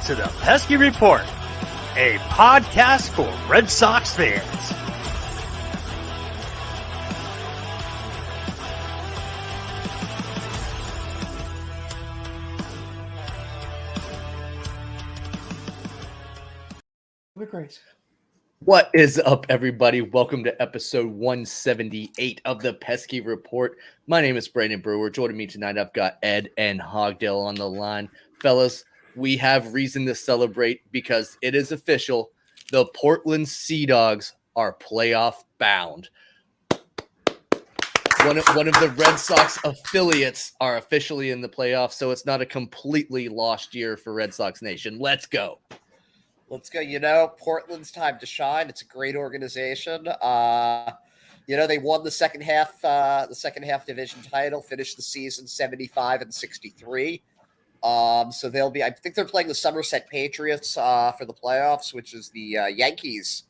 to the Pesky Report, a podcast for Red Sox fans. What is up, everybody? Welcome to episode 178 of the Pesky Report. My name is Brandon Brewer. Joining me tonight, I've got Ed and Hogdale on the line. Fellas, we have reason to celebrate because it is official. The Portland Sea Dogs are playoff bound. One of the Red Sox affiliates are officially in the playoffs, so it's not a completely lost year for Red Sox Nation. Let's go. Let's go. Portland's time to shine. It's a great organization. They won the second half division title, finished the season 75-63. So I think they're playing the Somerset Patriots for the playoffs, which is the Yankees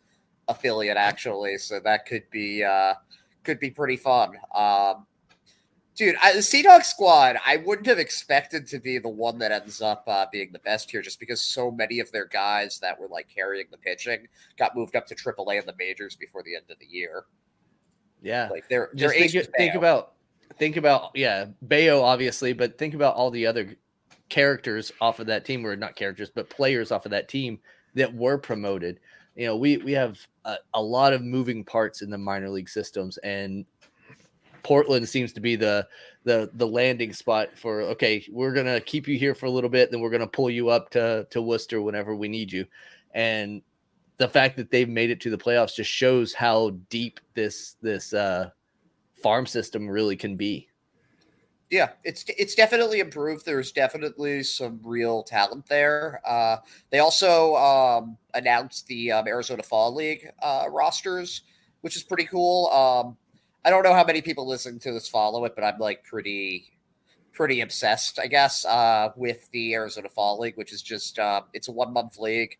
affiliate, actually. So that could be pretty fun. Dude, the Sea Dog squad, I wouldn't have expected to be the one that ends up being the best here, just because so many of their guys that were carrying the pitching got moved up to AAA in the majors before the end of the year. Yeah, they're think about Bayo obviously, but think about all the other characters off of that team, or not characters, but players off of that team that were promoted. We have a lot of moving parts in the minor league systems, and Portland seems to be the landing spot for, okay, we're going to keep you here for a little bit, then we're going to pull you up to Worcester whenever we need you. And the fact that they've made it to the playoffs just shows how deep this farm system really can be. Yeah, it's definitely improved. There's definitely some real talent there. They also announced the Arizona Fall League rosters, which is pretty cool. I don't know how many people listening to this follow it, but I'm pretty obsessed, I guess, with the Arizona Fall League, which is just it's a 1-month league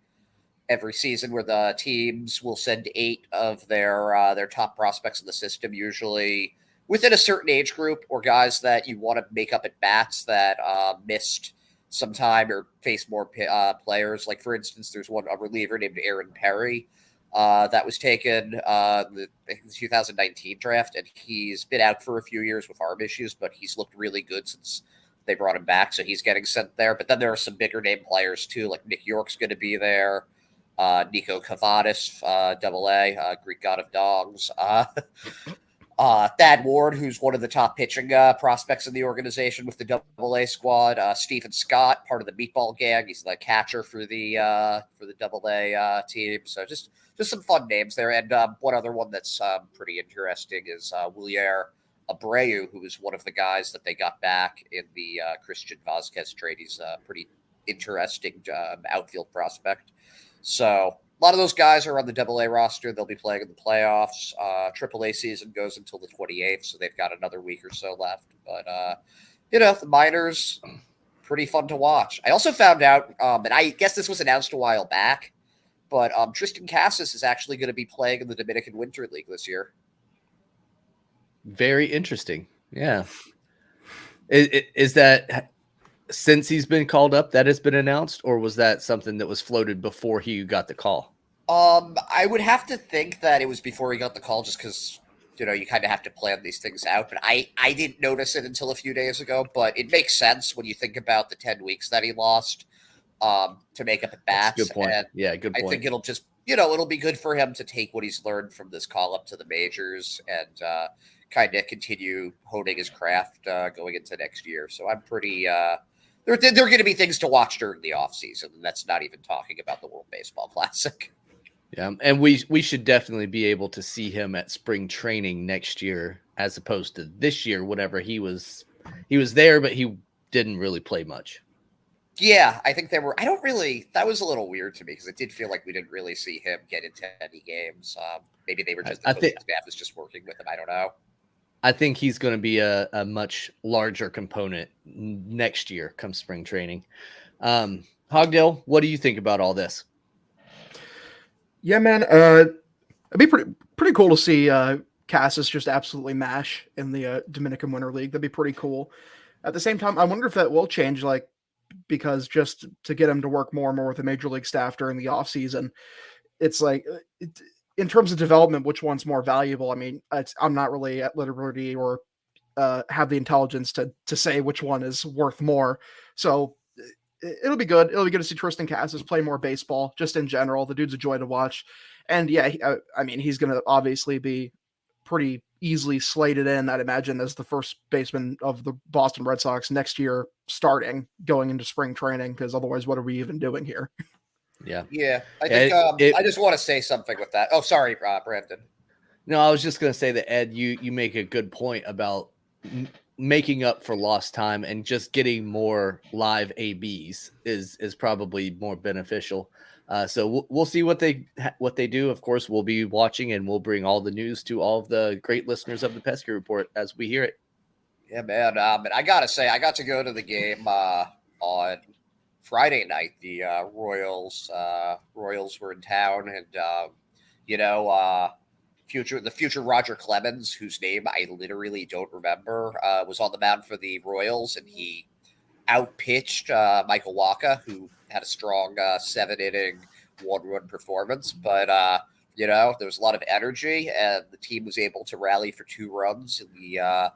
every season where the teams will send 8 of their top prospects in the system, usually within a certain age group, or guys that you want to make up at bats that missed some time or face more players. Like, for instance, there's a reliever named Aaron Perry that was taken the 2019 draft, and he's been out for a few years with arm issues, but he's looked really good since they brought him back, so he's getting sent there. But then there are some bigger name players too, like Nick York's going to be there, Nico Cavadis, AA, Greek God of Dogs, Thad Ward, who's one of the top pitching prospects in the organization with the AA squad. Stephen Scott, part of the Meatball Gang. He's the catcher for the AA team. So just some fun names there. And one other one that's pretty interesting is Willier Abreu, who is one of the guys that they got back in the Christian Vazquez trade. He's a pretty interesting outfield prospect. So a lot of those guys are on the AA roster. They'll be playing in the playoffs. AAA season goes until the 28th, so they've got another week or so left. But, the minors, pretty fun to watch. I also found out, and I guess this was announced a while back, but Tristan Casas is actually going to be playing in the Dominican Winter League this year. Very interesting. Yeah. Is that since he's been called up that has been announced, or was that something that was floated before he got the call? I would have to think that it was before he got the call, just because, you kind of have to plan these things out. But I didn't notice it until a few days ago, but it makes sense when you think about the 10 weeks that he lost to make up at bats. Good point. And good point. I think it'll just, it'll be good for him to take what he's learned from this call up to the majors and kind of continue honing his craft going into next year. So I'm pretty there are going to be things to watch during the offseason, and that's not even talking about the World Baseball Classic. Yeah, and we should definitely be able to see him at spring training next year as opposed to this year, whatever he was there, but he didn't really play much. Yeah, I think that was a little weird to me because it did feel like we didn't really see him get into any games. Maybe they were just, the coaching staff was just working with him. I don't know. I think he's going to be a much larger component next year come spring training. Hogdale, what do you think about all this? Yeah, man. It'd be pretty cool to see Casas just absolutely mash in the Dominican Winter League. That'd be pretty cool. At the same time, I wonder if that will change, like, because just to get him to work more and more with the major league staff during the offseason, it's like, in terms of development, which one's more valuable? I mean, I'm not really at liberty or have the intelligence to say which one is worth more. So it'll be good. It'll be good to see Tristan Casas play more baseball, just in general. The dude's a joy to watch. And yeah, I mean, he's going to obviously be pretty easily slated in, I'd imagine, as the first baseman of the Boston Red Sox next year, starting going into spring training, because otherwise, what are we even doing here? Yeah. I think I just want to say something with that. Oh, sorry, Brandon. No, I was just going to say that, Ed, you make a good point about making up for lost time, and just getting more live ABs is probably more beneficial. So we'll see what they do. Of course, we'll be watching, and we'll bring all the news to all of the great listeners of the Pesky Report as we hear it. Yeah, man. And I gotta say, I got to go to the game on Friday night. The Royals were in town, and the future Roger Clemens, whose name I literally don't remember, was on the mound for the Royals, and he outpitched Michael Wacha, who had a strong 7-inning 1-run performance. But there was a lot of energy, and the team was able to rally for 2 runs in the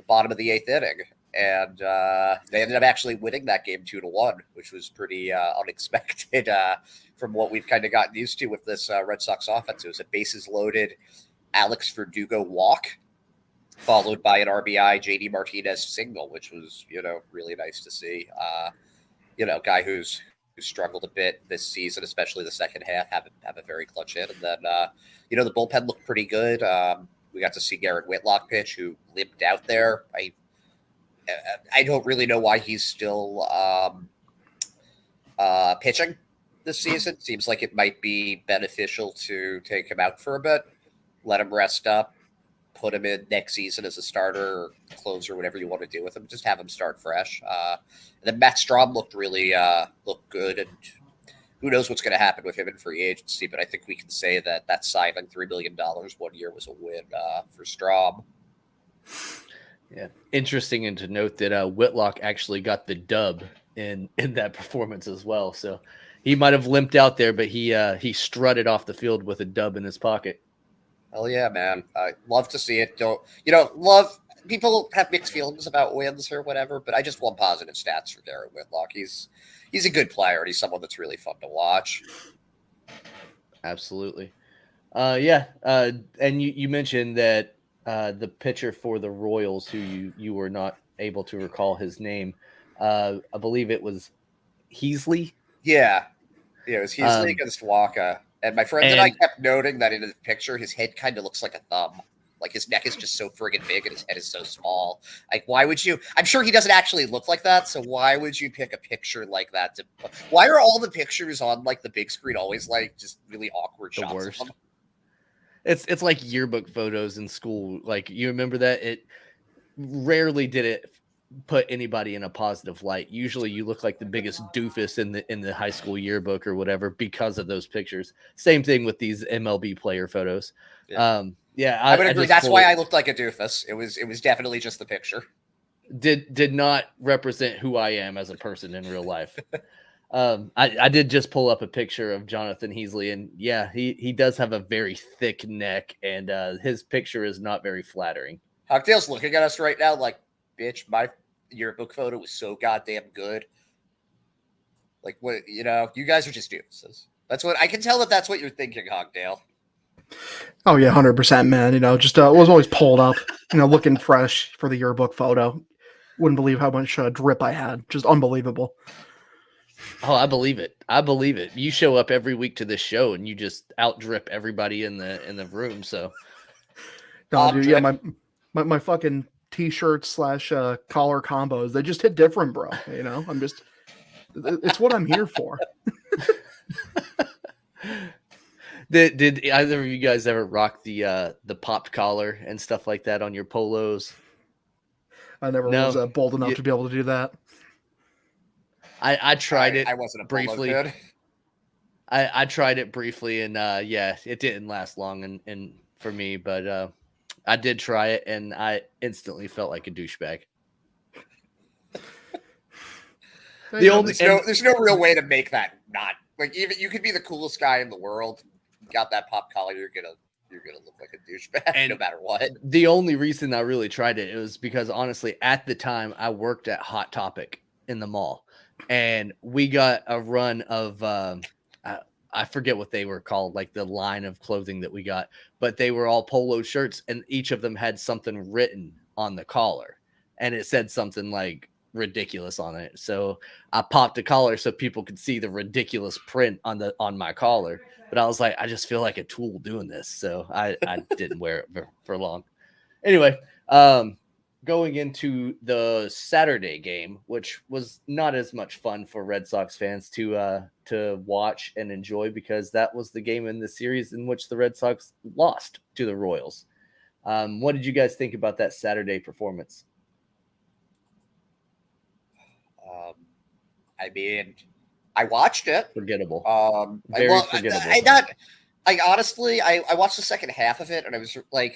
bottom of the 8th inning. And they ended up actually winning that game 2-1, which was pretty unexpected from what we've kind of gotten used to with this Red Sox offense. It was a bases loaded Alex Verdugo walk, followed by an RBI JD Martinez single, which was, really nice to see. Guy who's struggled a bit this season, especially the second half, have a very clutch hit. And then, the bullpen looked pretty good. We got to see Garrett Whitlock pitch, who limped out there. I don't really know why he's still pitching this season. Seems like it might be beneficial to take him out for a bit, let him rest up, put him in next season as a starter or closer, whatever you want to do with him. Just have him start fresh. And then Matt Strahm looked really looked good, and who knows what's going to happen with him in free agency. But I think we can say that signing $3 million 1 year was a win for Strahm. Yeah, interesting, and to note that Whitlock actually got the dub in that performance as well. So he might have limped out there, but he strutted off the field with a dub in his pocket. Hell yeah, man! I love to see it. People have mixed feelings about wins or whatever, but I just want positive stats for Garrett Whitlock. He's a good player, and he's someone that's really fun to watch. Absolutely. And you mentioned that the pitcher for the Royals, who you were not able to recall his name, I believe it was Heasley. Yeah, it was Heasley against Wacha. And my friend and I kept noting that in the picture, his head kind of looks like a thumb. Like, his neck is just so friggin' big and his head is so small. Like, why would you? I'm sure he doesn't actually look like that, so why would you pick a picture like that? Why are all the pictures on, like, the big screen always, like, just really awkward shots? The worst. It's like yearbook photos in school. Like, you remember that? It rarely did it put anybody in a positive light. Usually you look like the biggest doofus in the high school yearbook or whatever because of those pictures. Same thing with these MLB player photos. Yeah. I would agree. That's why I looked like a doofus. It was definitely just the picture. Did not represent who I am as a person in real life. I did just pull up a picture of Jonathan Heasley, and yeah, he does have a very thick neck, and his picture is not very flattering. Hogdale's looking at us right now like, bitch, my yearbook photo was so goddamn good. Like, what, you guys are just doofuses. That's what I can tell that's what you're thinking, Hogdale. Oh yeah, 100%, man. Just was always pulled up, looking fresh for the yearbook photo. Wouldn't believe how much drip I had. Just unbelievable. Oh, I believe it. You show up every week to this show, and you just out drip everybody in the room. So, no, dude, yeah, my fucking t-shirts / collar combos, they just hit different, bro. I'm just, it's what I'm here for. Did either of you guys ever rock the popped collar and stuff like that on your polos? I never was bold enough to be able to do that. I tried it. I wasn't a briefly. Polo kid. I tried it briefly, and it didn't last long, and for me, but I did try it, and I instantly felt like a douchebag. There's no real way to make that not like even you could be the coolest guy in the world. You got that pop collar, you're gonna look like a douchebag no matter what. The only reason I really tried it was because honestly, at the time I worked at Hot Topic in the mall, and we got a run of I forget what they were called, like the line of clothing that we got, but they were all polo shirts, and each of them had something written on the collar, and it said something like ridiculous on it. So I popped a collar so people could see the ridiculous print on my collar. But I was like, I just feel like a tool doing this, so I didn't wear it for long. Anyway, going into the Saturday game, which was not as much fun for Red Sox fans to watch and enjoy, because that was the game in the series in which the Red Sox lost to the Royals. What did you guys think about that Saturday performance? I mean, I watched it. Forgettable. Very forgettable. I honestly watched the second half of it, and I was like,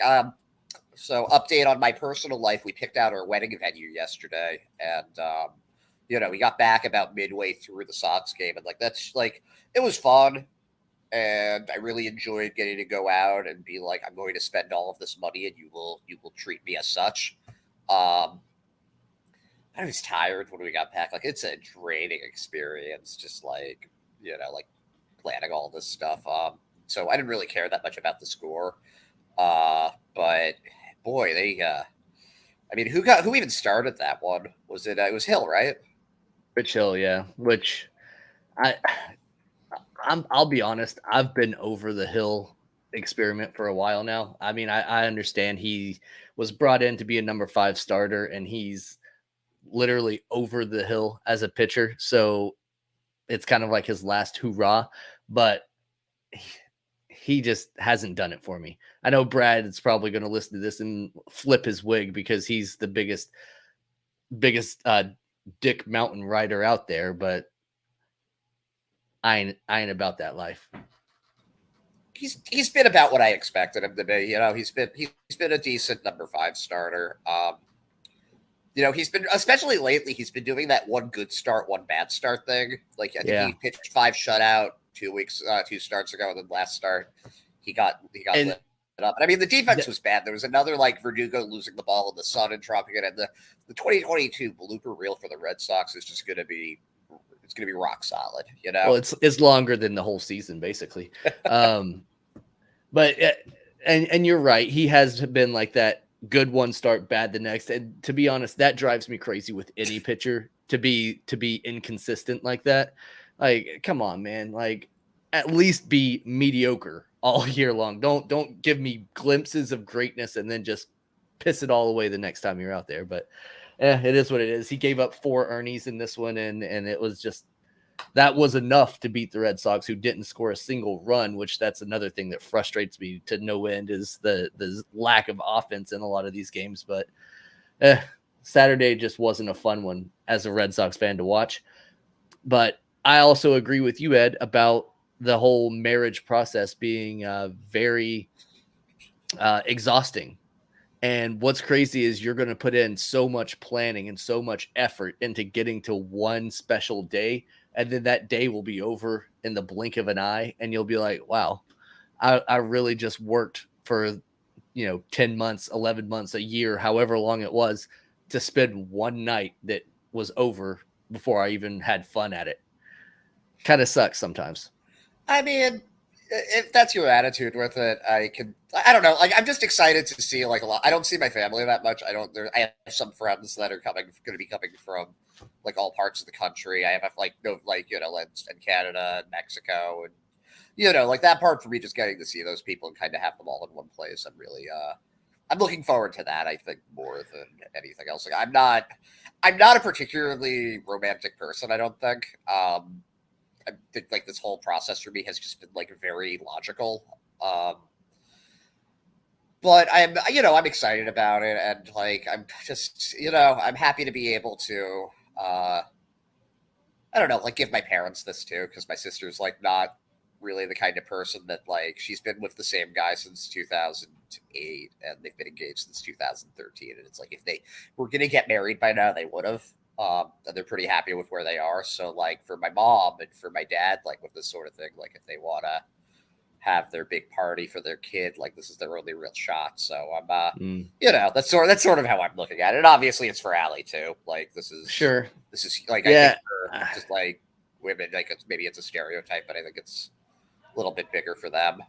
so update on my personal life. We picked out our wedding venue yesterday, and we got back about midway through the Sox game, and like that's like it was fun, and I really enjoyed getting to go out and be like, I'm going to spend all of this money, and you will treat me as such. I was tired when we got back. Like it's a draining experience, just like like planning all this stuff. So I didn't really care that much about the score. But boy, they I mean, who even started that one? Was it was Hill, right? Rich Hill, yeah. Which I'll be honest, I've been over the Hill experiment for a while now. I mean, I understand he was brought in to be a number 5 starter, and he's literally over the hill as a pitcher. So it's kind of like his last hoorah, but he just hasn't done it for me. I know Brad is probably going to listen to this and flip his wig because he's the biggest Dick Mountain rider out there, but I ain't about that life. He's been about what I expected him to be. He's been a decent number 5 starter. He's been, especially lately, he's been doing that one good start, one bad start thing. Like I think he pitched 5 shutout 2 starts ago, and then last start he got lit up. And I mean, the defense was bad. There was another like Verdugo losing the ball in the sun and dropping it, and the 2022 blooper reel for the Red Sox is just going to be rock solid. Well, it's longer than the whole season basically. But and you're right, he has been like that. Good one start, bad the next. And to be honest, that drives me crazy with any pitcher to be inconsistent like that. Like, come on, man. Like, at least be mediocre all year long. Don't give me glimpses of greatness and then just piss it all away the next time you're out there. But it is what it is. He gave up 4 earnings in this one, and it was just that was enough to beat the Red Sox, who didn't score a single run, which that's another thing that frustrates me to no end is the lack of offense in a lot of these games. But Saturday just wasn't a fun one as a Red Sox fan to watch. But I also agree with you, Ed, about the whole marriage process being very exhausting. And what's crazy is you're going to put in so much planning and so much effort into getting to one special day, and then that day will be over in the blink of an eye, and you'll be like, wow, I really just worked for 10 months, 11 months, a year, however long it was, to spend one night that was over before I even had fun at it. Kind of sucks sometimes. I mean, if that's your attitude with it, I don't know. Like, I'm just excited to see like a lot. I don't see my family that much. I have some friends that are going to be coming from like all parts of the country. I have in Canada and Mexico, and like that part for me, just getting to see those people and kind of have them all in one place. I'm really, I'm looking forward to that. I think more than anything else. Like, I'm not a particularly romantic person. I don't think. I think like this whole process for me has just been like very logical. But I'm excited about it, and like I'm just I'm happy to be able to I don't know, like give my parents this too, because my sister's like not really the kind of person that like she's been with the same guy since 2008 and they've been engaged since 2013, and it's like if they were gonna get married by now they would have. And they're pretty happy with where they are. So like for my mom and for my dad, like with this sort of thing, like if they want to have their big party for their kid, like this is their only real shot. So I'm, that's sort of how I'm looking at it. And obviously it's for Allie too. Like this is like, I think for just like women, like maybe it's a stereotype, but I think it's a little bit bigger for them.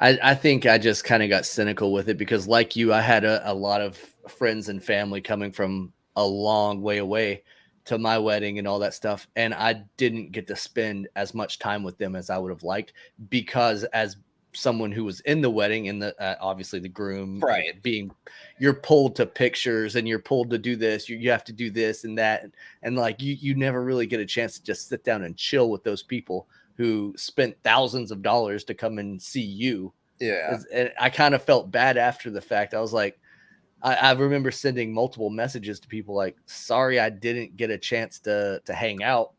I think I just kind of got cynical with it because like you, I had a lot of friends and family coming from a long way away to my wedding and all that stuff. And I didn't get to spend as much time with them as I would have liked because as someone who was in the wedding and the obviously the groom, right, you're pulled to pictures and you're pulled to do this, you have to do this and that. And like, you never really get a chance to just sit down and chill with those people who spent thousands of dollars to come and see you. Yeah. And I kind of felt bad after the fact. I was like, I remember sending multiple messages to people like, sorry, I didn't get a chance to hang out.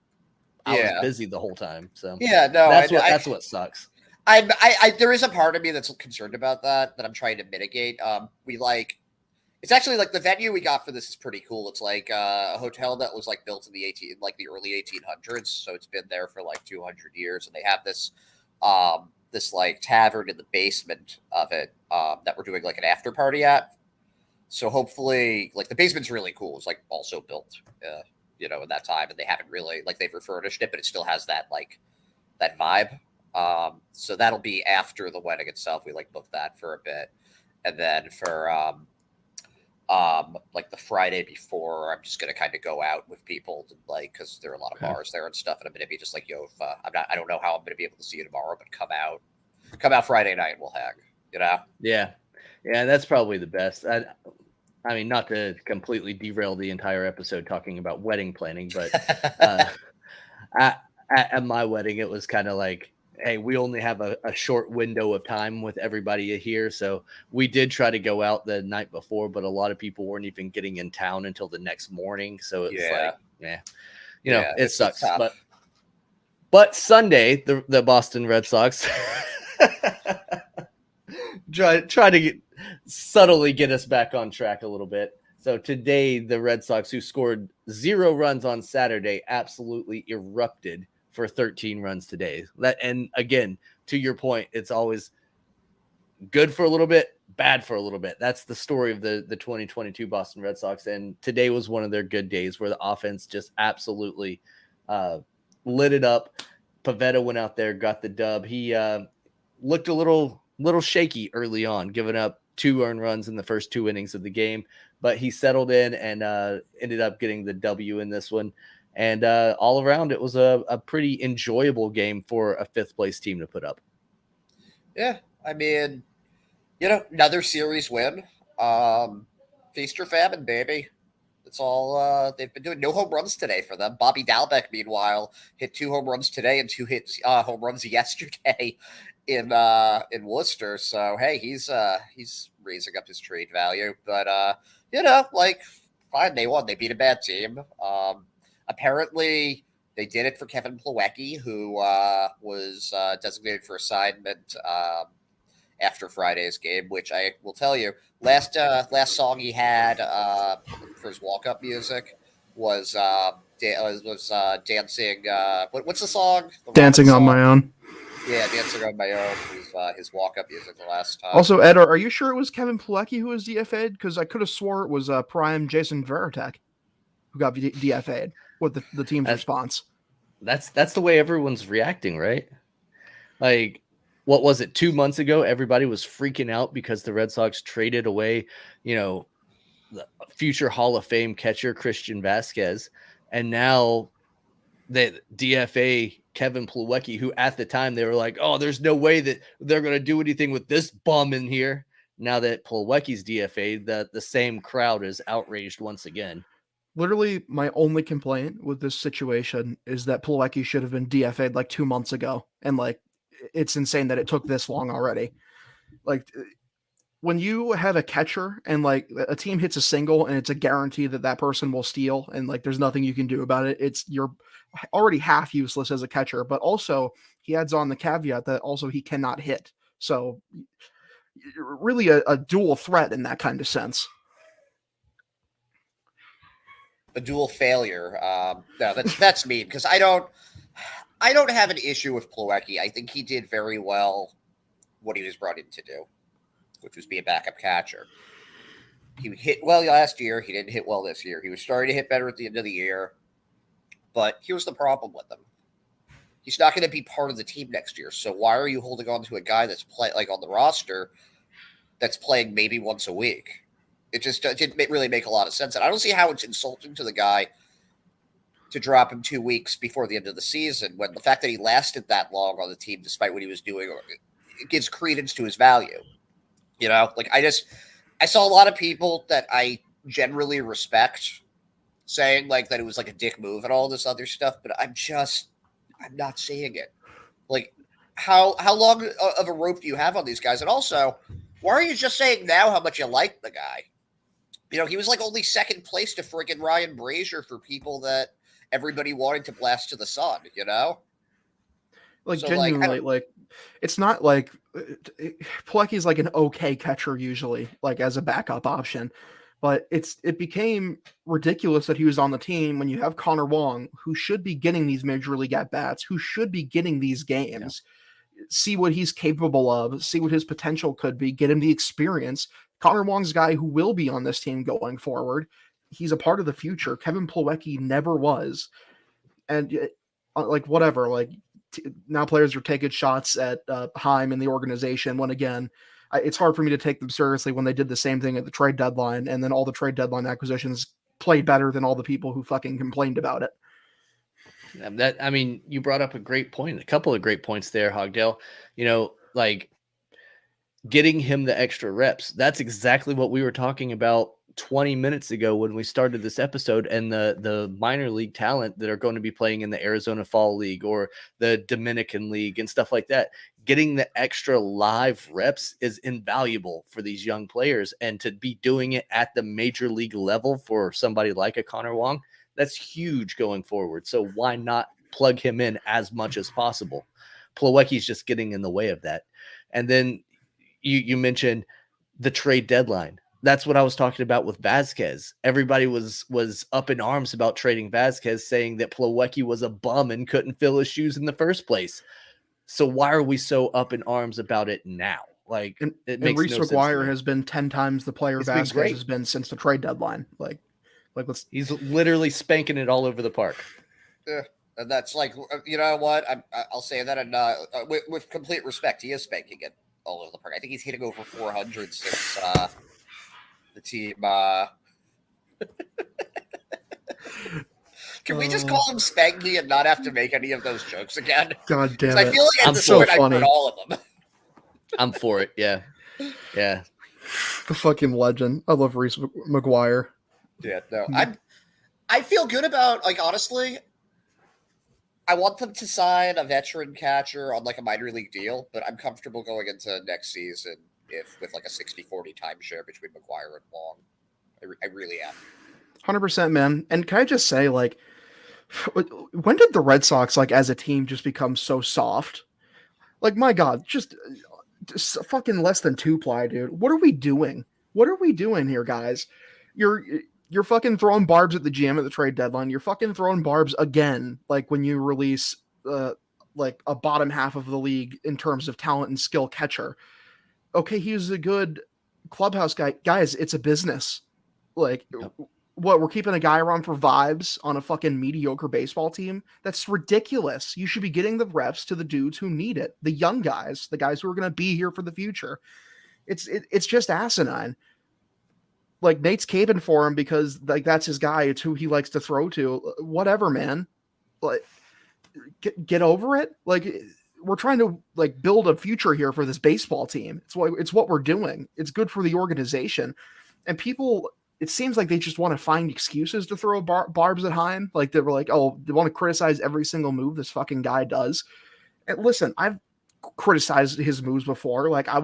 I was busy the whole time. So yeah, no, that's what sucks. There is a part of me that's concerned about that I'm trying to mitigate. It's actually like the venue we got for this is pretty cool. It's like a hotel that was like built in the early 1800s. So it's been there for like 200 years. And they have this, this like tavern in the basement of it, that we're doing like an after party at. So hopefully, like the basement's really cool. It's like also built, in that time, and they haven't really like they've refurbished it, but it still has that like that vibe. So that'll be after the wedding itself. We like booked that for a bit, and then for like the Friday before, I'm just gonna kind of go out with people, like because there are a lot of bars there and stuff, and I'm gonna be just like, yo, if, I don't know how I'm gonna be able to see you tomorrow, but come out Friday night, and we'll hang. Yeah, that's probably the best. I mean, not to completely derail the entire episode talking about wedding planning, but at my wedding, it was kind of like, hey, we only have a short window of time with everybody here. So we did try to go out the night before, but a lot of people weren't even getting in town until the next morning. So it's it sucks. But Sunday, the Boston Red Sox try to subtly get us back on track a little bit. So today, the Red Sox, who scored 0 runs on Saturday, absolutely erupted for 13 runs today. And again, to your point, it's always good for a little bit, bad for a little bit. That's the story of the 2022 Boston Red Sox. And today was one of their good days where the offense just absolutely lit it up. Pivetta went out there, got the dub. He looked a little shaky early on, giving up 2 earned runs in the first 2 innings of the game, but he settled in and ended up getting the W in this one. And all around, it was a pretty enjoyable game for a 5th place team to put up. Yeah, I mean, another series win. Feast or famine, baby. It's all they've been doing. No home runs today for them. Bobby Dalbec, meanwhile, hit 2 home runs today and 2 home runs yesterday in Worcester. So hey, he's raising up his trade value. But fine, they won. They beat a bad team. Apparently they did it for Kevin Plawecki, who was designated for assignment after Friday's game, which I will tell you, last song he had for his walk-up music was dancing. What's the song? Dancing on My Own. Yeah, Dancing on My Own was his walk-up music the last time. Also, Ed, are you sure it was Kevin Plawecki who was DFA'd? Because I could have swore it was prime Jason Varitek who got DFA'd with the team's response. That's the way everyone's reacting, right? Like, what was it? 2 months ago, everybody was freaking out because the Red Sox traded away, the future Hall of Fame catcher Christian Vasquez, and now the DFA Kevin Plawecki, who at the time they were like, oh, there's no way that they're going to do anything with this bum in here. Now that Plawecki's DFA, the same crowd is outraged once again. Literally, my only complaint with this situation is that Plawecki should have been DFA'd like 2 months ago, and like it's insane that it took this long already. Like, when you have a catcher and like a team hits a single and it's a guarantee that person will steal and like there's nothing you can do about it, you're already half useless as a catcher. But also he adds on the caveat that also he cannot hit, so really a dual threat in that kind of sense. a dual failure. No, that's mean because I don't have an issue with Plawecki. I think he did very well what he was brought in to do, which was be a backup catcher. He hit well last year. He didn't hit well this year. He was starting to hit better at the end of the year. But here's the problem with him. He's not going to be part of the team next year. So why are you holding on to a guy that's on the roster that's playing maybe once a week? It just didn't really make a lot of sense. And I don't see how it's insulting to the guy to drop him 2 weeks before the end of the season when the fact that he lasted that long on the team despite what he was doing, it gives credence to his value. Like I saw a lot of people that I generally respect saying like that it was like a dick move and all this other stuff, but I'm not seeing it. Like how long of a rope do you have on these guys? And also, why are you just saying now how much you like the guy? He was like only second place to freaking Ryan Brazier for people that everybody wanted to blast to the sun, Like, So, genuinely, like it's not like Plawecki's like an okay catcher usually, like as a backup option. But it became ridiculous that he was on the team when you have Connor Wong, who should be getting these major league at-bats, who should be getting these games, see what he's capable of, see what his potential could be, get him the experience. Connor Wong's a guy who will be on this team going forward. He's a part of the future. Kevin Plawecki never was. And whatever, now players are taking shots at Heim and the organization when, again, it's hard for me to take them seriously when they did the same thing at the trade deadline, and then all the trade deadline acquisitions played better than all the people who fucking complained about it. You brought up a great point, a couple of great points there, Hogdale. Like getting him the extra reps. That's exactly what we were talking about 20 minutes ago when we started this episode, and the minor league talent that are going to be playing in the Arizona Fall League or the Dominican League and stuff like that. Getting the extra live reps is invaluable for these young players, and to be doing it at the major league level for somebody like a Connor Wong, that's huge going forward. So why not plug him in as much as possible? Plawecki's just getting in the way of that. And then you mentioned the trade deadline. That's what I was talking about with Vazquez. Everybody was up in arms about trading Vazquez, saying that Plawecki was a bum and couldn't fill his shoes in the first place. So why are we so up in arms about it now? Like, it makes Reese no sense. McGuire has been 10 times the player Vazquez has been since the trade deadline. He's literally spanking it all over the park. Yeah, and that's like, you know what? I'll say that, and with complete respect, he is spanking it all over the park. I think he's hitting over 400 since the team. Can we just call him Spanky and not have to make any of those jokes again? God damn it! I feel like at this point I've heard all of them. I'm for it. Yeah. The fucking legend. I love Reese McGuire. Yeah, no, I feel good about, like, honestly, I want them to sign a veteran catcher on like a minor league deal, but I'm comfortable going into next season with like a 60-40 timeshare between McGuire and Wong. I really am. 100%, man. And can I just say, like, when did the Red Sox, like, as a team just become so soft? Like, my God, just fucking less than 2-ply, dude. What are we doing? What are we doing here, guys? You're fucking throwing barbs at the GM at the trade deadline. You're fucking throwing barbs again, like when you release like a bottom half of the league in terms of talent and skill catcher. Okay, he's a good clubhouse guy. Guys, it's a business. Like, what, we're keeping a guy around for vibes on a fucking mediocre baseball team? That's ridiculous. You should be getting the reps to the dudes who need it. The young guys, the guys who are going to be here for the future. It's just asinine. Like, Nate's caving for him because, like, that's his guy. It's who he likes to throw to. Whatever, man. Like, get over it. Like, we're trying to, like, build a future here for this baseball team. It's what we're doing. It's good for the organization. And people, it seems like they just want to find excuses to throw barbs at Heim. Like, they were like, oh, they want to criticize every single move this fucking guy does. And listen, I've criticized his moves before. Like, I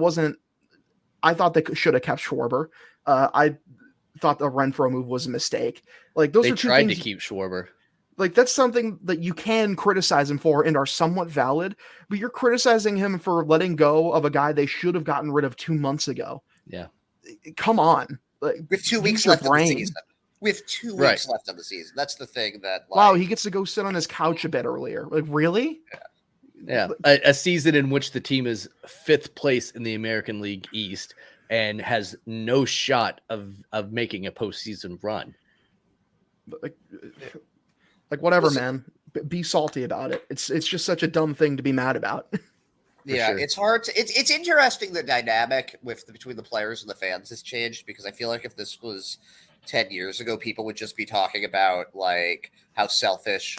thought they should have kept Schwarber. I thought the Renfroe move was a mistake. Like, those they are two tried things, to keep Schwarber. Like, that's something that you can criticize him for and are somewhat valid, but you're criticizing him for letting go of a guy they should have gotten rid of 2 months ago. Yeah. Come on. Like, with 2 weeks left of the season. with 2 Right. weeks left of the season. That's the thing that, like, Wow, he gets to go sit on his couch a bit earlier. Like, really? Yeah, a season in which the team is 5th place in the American League East and has no shot of making a postseason run. Like whatever, man. Be salty about it. It's just such a dumb thing to be mad about. Yeah, sure. it's hard to, it's interesting the dynamic between the players and the fans has changed, because I feel like if this was 10 years ago, people would just be talking about like how selfish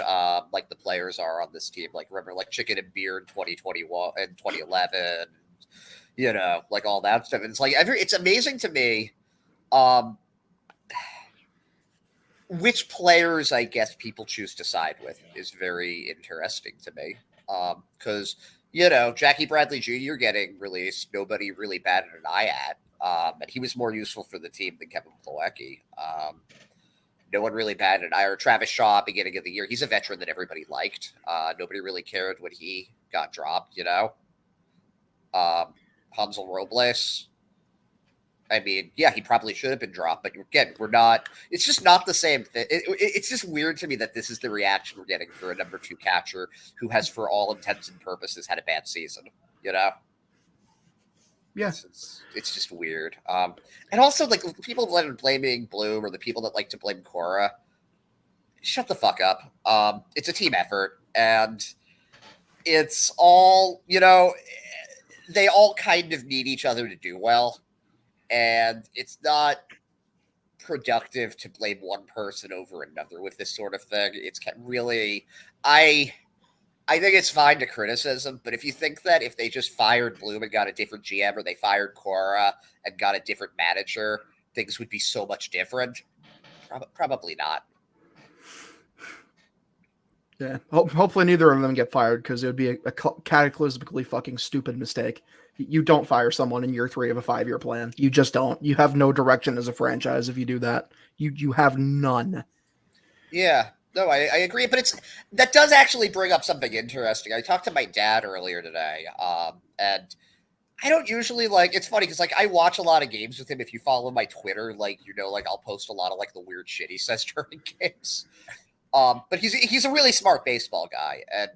like the players are on this team. Like, remember like chicken and beer in 2021 and 2011, you know, like all that stuff. And it's like it's amazing to me which players I guess people choose to side with is very interesting to me. Because you know, Jackie Bradley Jr. getting released, nobody really batted an eye at. And he was more useful for the team than Kevin Plawecki. No one really batted an eye. Or Travis Shaw, beginning of the year, he's a veteran that everybody liked. Nobody really cared when he got dropped, you know. Hansel Robles, I mean, yeah, he probably should have been dropped, but again, we're not. It's just not the same thing. It's just weird to me that this is the reaction we're getting for a number 2 catcher who has, for all intents and purposes, had a bad season. You know? Yeah, it's just weird. And also, like, people that are blaming Bloom, or the people that like to blame Cora, shut the fuck up. It's a team effort, and it's all, you know, they all kind of need each other to do well. And it's not productive to blame one person over another with this sort of thing. It's really, I think it's fine to criticism, but if you think that if they just fired Bloom and got a different GM, or they fired Cora and got a different manager, things would be so much different. Probably not. Yeah. Hopefully neither of them get fired, because it would be a cataclysmically fucking stupid mistake. You don't fire someone in year 3 of a 5-year plan. You just don't. You have no direction as a franchise if you do that. You have none. Yeah. No, I agree, but that does actually bring up something interesting. I talked to my dad earlier today, and I don't usually, like, it's funny because, like, I watch a lot of games with him. If you follow my Twitter, like, you know, like, I'll post a lot of, like, the weird shit he says during games. But he's a really smart baseball guy, and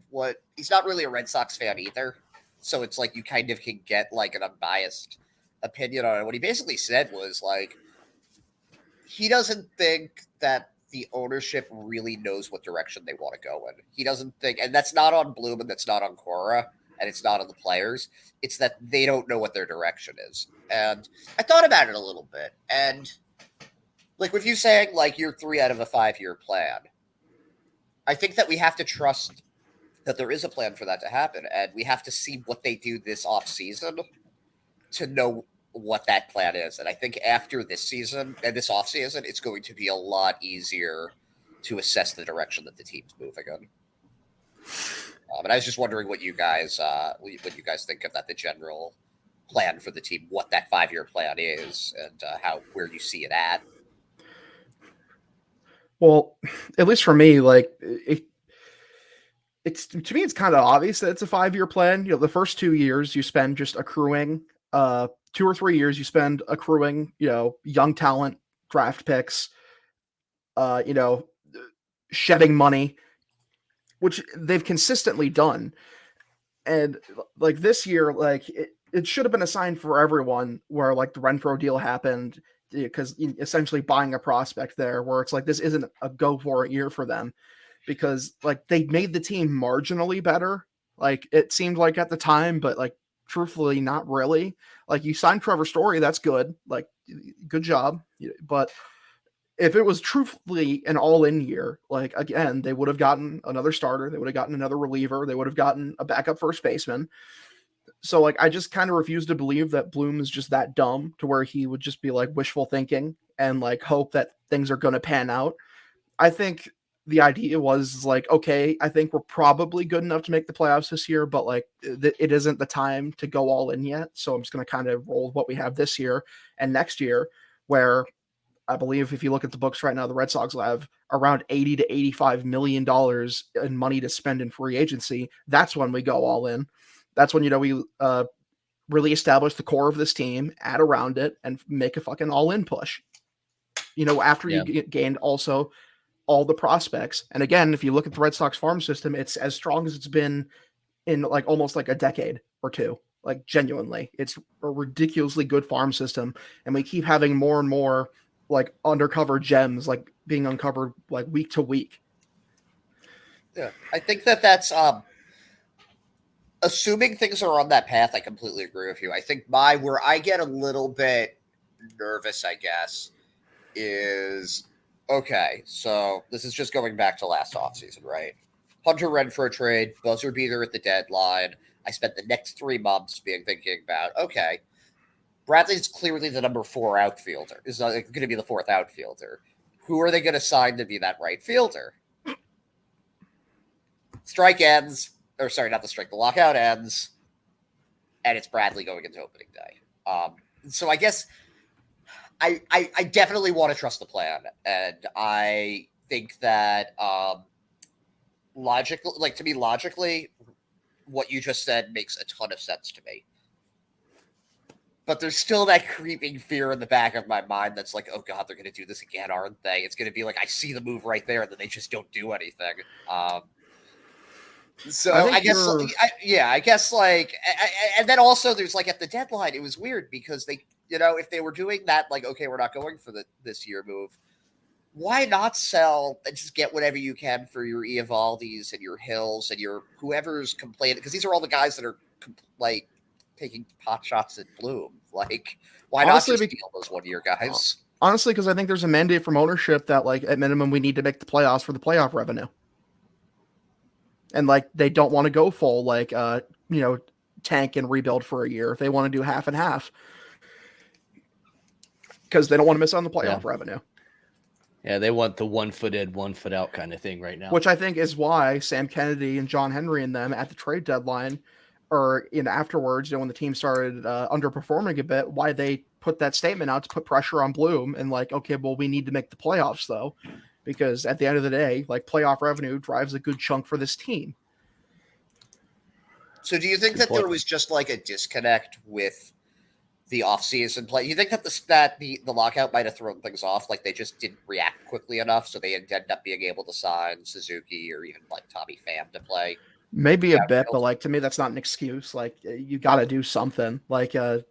he's not really a Red Sox fan either. So it's like you kind of can get like an unbiased opinion on it. What he basically said was like, he doesn't think that the ownership really knows what direction they want to go in. He doesn't think, and that's not on Bloom, and that's not on Cora, and it's not on the players. It's that they don't know what their direction is. And I thought about it a little bit. And like with you saying like you're 3 out of a 5-year plan, I think that we have to trust that there is a plan for that to happen, and we have to see what they do this off season to know what that plan is. And I think after this season and this off season, it's going to be a lot easier to assess the direction that the team's moving in. And I was just wondering what you guys think of that, the general plan for the team, what that 5-year plan is, and where you see it at. Well, at least for me, like it's to me, it's kind of obvious that it's a 5-year plan. You know, the first 2 years you spend just accruing, 2 or 3 years you spend accruing, you know, young talent, draft picks, you know, shedding money, which they've consistently done. And like this year, like it should have been a sign for everyone where like the Renfroe deal happened, because essentially buying a prospect there, where it's like this isn't a go for it year for them, because like they made the team marginally better. Like it seemed like at the time, but like truthfully, not really. Like you signed Trevor Story, that's good. Like good job. But if it was truthfully an all-in year, like again, they would have gotten another starter, they would have gotten another reliever, they would have gotten a backup first baseman. So like I just kind of refuse to believe that Bloom is just that dumb to where he would just be like wishful thinking and like hope that things are going to pan out. I think the idea was like, okay, I think we're probably good enough to make the playoffs this year, but like it isn't the time to go all in yet. So I'm just going to kind of roll with what we have this year and next year, where I believe if you look at the books right now, the Red Sox will have around $80 to $85 million in money to spend in free agency. That's when we go all in. That's when, you know, we really establish the core of this team, add around it, and make a fucking all-in push. after you gained also all the prospects. And again, if you look at the Red Sox farm system, it's as strong as it's been in like almost like a decade or two. Like genuinely, it's a ridiculously good farm system, and we keep having more and more like undercover gems like being uncovered like week to week. Yeah, I think that's assuming things are on that path. I completely agree with you. I think where I get a little bit nervous, I guess, is okay. So this is just going back to last offseason, right? Hunter Renfroe trade, buzzer beater at the deadline. I spent the next 3 months thinking about, okay, Bradley's clearly the number 4 outfielder. Is going to be the 4th outfielder. Who are they going to sign to be that right fielder? Strike ends, or sorry, not the strike, the lockout ends, and it's Bradley going into opening day. So I guess I definitely want to trust the plan, and I think that logically, what you just said makes a ton of sense to me. But there's still that creeping fear in the back of my mind that's like, oh God, they're going to do this again, aren't they? It's going to be like, I see the move right there, and then they just don't do anything. So I guess like, and then also there's like at the deadline, it was weird because they, if they were doing that, like, okay, we're not going for this year move. Why not sell and just get whatever you can for your Eovaldi's and your Hills and your whoever's complaining? Because these are all the guys that are like taking pot shots at Bloom. Like, why not just deal those 1-year guys? Honestly, because I think there's a mandate from ownership that, like, at minimum, we need to make the playoffs for the playoff revenue. And, like, they don't want to go full, like, tank and rebuild for a year. They want to do half and half. Because they don't want to miss on the playoff revenue. Yeah, they want the 1 foot in, 1 foot out kind of thing right now. Which I think is why Sam Kennedy and John Henry and them at the trade deadline, or afterwards, when the team started underperforming a bit, why they put that statement out to put pressure on Bloom and like, okay, well, we need to make the playoffs though, because at the end of the day, like playoff revenue drives a good chunk for this team. So do you think that there was just like a disconnect with the offseason play? You think that the lockout might have thrown things off, like they just didn't react quickly enough, so they ended up being able to sign Suzuki or even like Tommy Pham to play? Maybe a bit, but like to me, that's not an excuse. Like you got to do something. Like, well,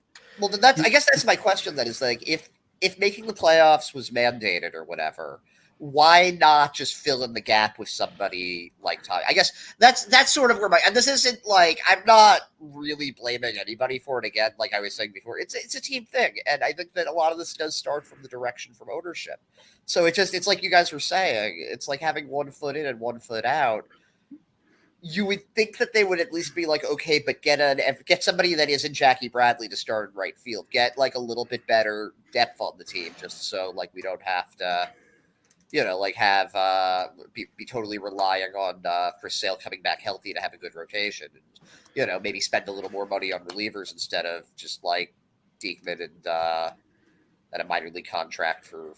I guess that's my question. Then is like if making the playoffs was mandated or whatever, why not just fill in the gap with somebody like Tommy? I guess that's sort of where and this isn't like, I'm not really blaming anybody for it again. Like I was saying before, it's a team thing. And I think that a lot of this does start from the direction from ownership. So it's like you guys were saying, it's like having 1 foot in and 1 foot out. You would think that they would at least be like, okay, but get somebody that isn't Jackie Bradley to start in right field. Get like a little bit better depth on the team, just so like we don't have to, like have be totally relying on for sale coming back healthy to have a good rotation. And, maybe spend a little more money on relievers instead of just like Diekman and a minor league contract for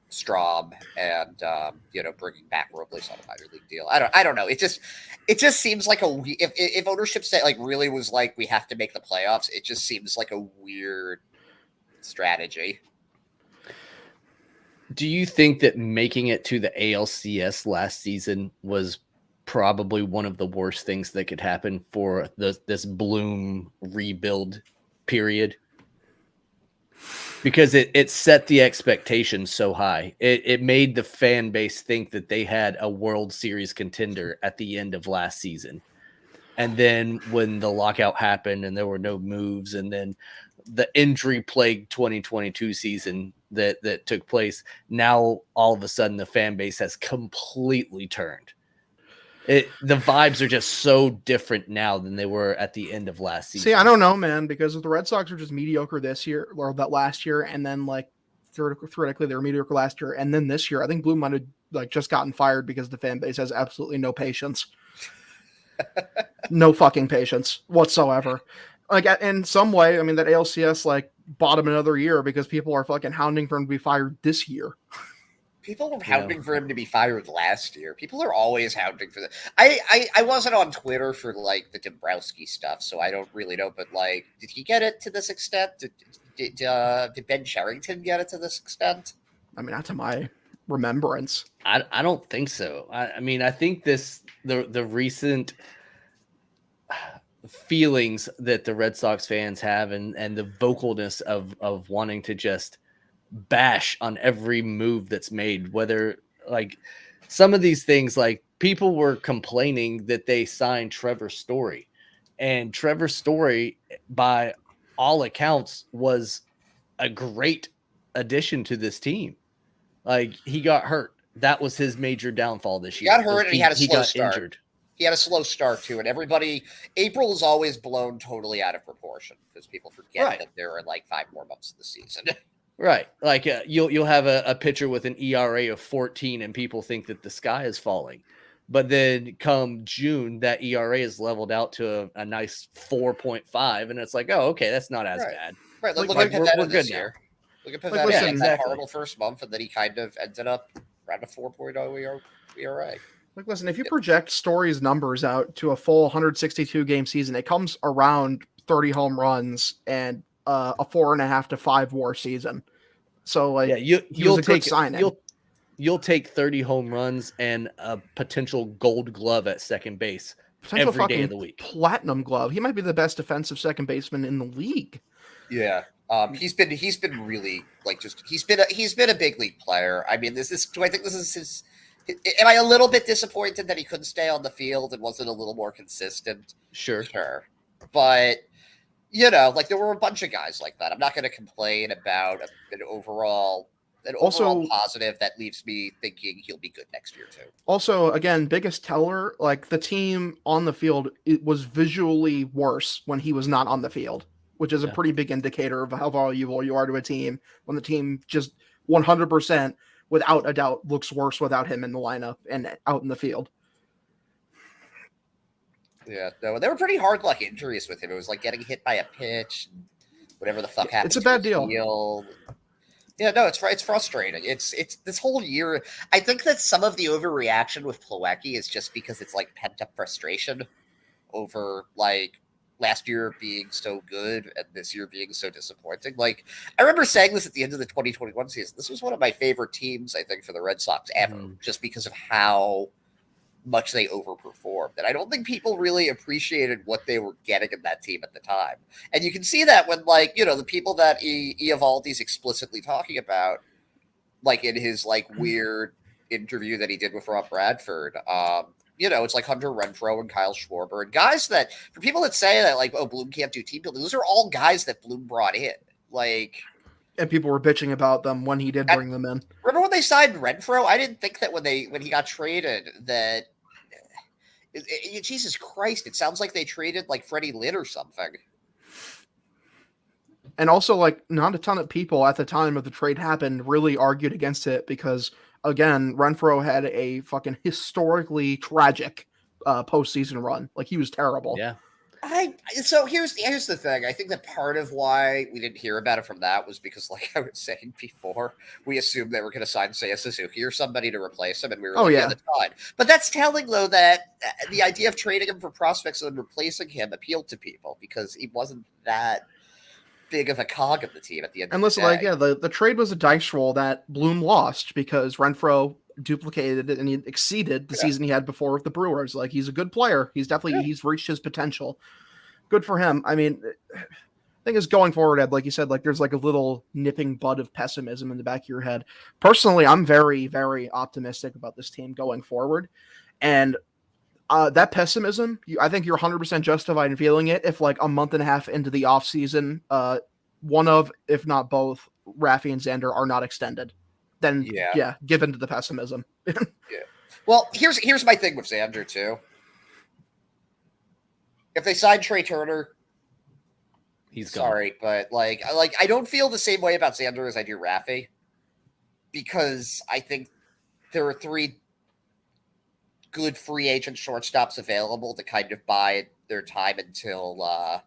Strahm and bringing back Robles on a minor league deal. I don't know. It just seems like if ownership said like really was like we have to make the playoffs, it just seems like a weird strategy. Do you think that making it to the ALCS last season was probably one of the worst things that could happen for this Bloom rebuild period? Because it set the expectations so high. It made the fan base think that they had a World Series contender at the end of last season. And then when the lockout happened and there were no moves, and then the injury-plagued 2022 season that took place, now all of a sudden the fan base has completely turned. The vibes are just so different now than they were at the end of last season. See, I don't know, man, because if the Red Sox are just mediocre this year or that last year, and then like theoretically they were mediocre last year, and then this year, I think Bloom might have like just gotten fired because the fan base has absolutely no patience. No fucking patience whatsoever. Like in some way, I mean that ALCS like bought him another year because people are fucking hounding for him to be fired this year. People were hounding for him to be fired last year. People are always hounding for that. I wasn't on Twitter for like the Dombrowski stuff, so I don't really know. But like, did he get it to this extent? Did Ben Sherrington get it to this extent? I mean, not to my remembrance. I don't think so. I mean, I think the recent feelings that the Red Sox fans have and the vocalness of wanting to just bash on every move that's made, whether like some of these things, like people were complaining that they signed Trevor Story, and Trevor Story, by all accounts, was a great addition to this team. Like, he got hurt. That was his major downfall this year. He got hurt and he had a slow got start. Injured. He had a slow start too, and April is always blown totally out of proportion because people forget that there are like 5 more months of the season. Right. Like you'll have a pitcher with an ERA of 14 and people think that the sky is falling. But then come June, that ERA is leveled out to a nice 4.5. And it's like, oh, okay, that's not as bad. Right. Like, Look at Pivetta we're this good year. Look at Like, Pivetta. listen, He had exactly. that horrible first month, and then he kind of ended up around a 4.0 ERA. Like, listen, if you project Story's numbers out to a full 162 game season, it comes around 30 home runs and a 4.5 to 5 WAR season. So, like, yeah, you'll take signing. You'll take 30 home runs and a potential Gold Glove at second base every day of the week. Platinum Glove. He might be the best defensive second baseman in the league. Yeah. He's been really like he's been a big league player. I mean, do I think this is his? Am I a little bit disappointed that he couldn't stay on the field and wasn't a little more consistent? Sure. But like there were a bunch of guys like that. I'm not going to complain about an overall positive that leaves me thinking he'll be good next year too. Also, again, biggest teller, like the team on the field, it was visually worse when he was not on the field, which is a pretty big indicator of how valuable you are to a team when the team just 100%, without a doubt, looks worse without him in the lineup and out in the field. Yeah, no, they were pretty hard luck injuries with him. It was like getting hit by a pitch, whatever the fuck happened. It's a bad deal. Yeah, no, it's frustrating. It's this whole year. I think that some of the overreaction with Plawecki is just because it's like pent up frustration over like last year being so good and this year being so disappointing. Like, I remember saying this at the end of the 2021 season. This was one of my favorite teams, I think, for the Red Sox ever, just because of how much they overperformed. And I don't think people really appreciated what they were getting in that team at the time. And you can see that when, like, the people that Eovaldi's explicitly talking about, like in his like weird interview that he did with Rob Bradford, it's like Hunter Renfroe and Kyle Schwarber and guys that, for people that say that like, oh, Bloom can't do team building, those are all guys that Bloom brought in. Like, and people were bitching about them when he did bring them in. Remember when they signed Renfroe? I didn't think that when he got traded that. Jesus Christ! It sounds like they traded like Freddie Litt or something. And also, like, not a ton of people at the time of the trade happened really argued against it because, again, Renfroe had a fucking historically tragic postseason run. Like, he was terrible. Yeah. So here's the thing. I think that part of why we didn't hear about it from that was because, like I was saying before, we assumed they were going to sign Seiya Suzuki or somebody to replace him, and we were that's fine. But that's telling, though, that the idea of trading him for prospects and replacing him appealed to people because he wasn't that big of a cog of the team at the end. And listen, like, the trade was a dice roll that Bloom lost because Renfroe duplicated it and he exceeded the season he had before with the Brewers. Like, he's a good player. He's definitely he's reached his potential. Good for him. I mean, the thing is, going forward, Ed, like you said, like there's like a little nipping bud of pessimism in the back of your head. Personally, I'm very, very optimistic about this team going forward. And that pessimism, I think you're 100% justified in feeling it if like a month and a half into the offseason, one of, if not both, Raffy and Xander are not extended. Then, give in to the pessimism. Well, here's my thing with Xander, too. If they sign Trey Turner, he's sorry, but like I don't feel the same way about Xander as I do Raffy, because I think there are 3 good free agent shortstops available to kind of buy their time until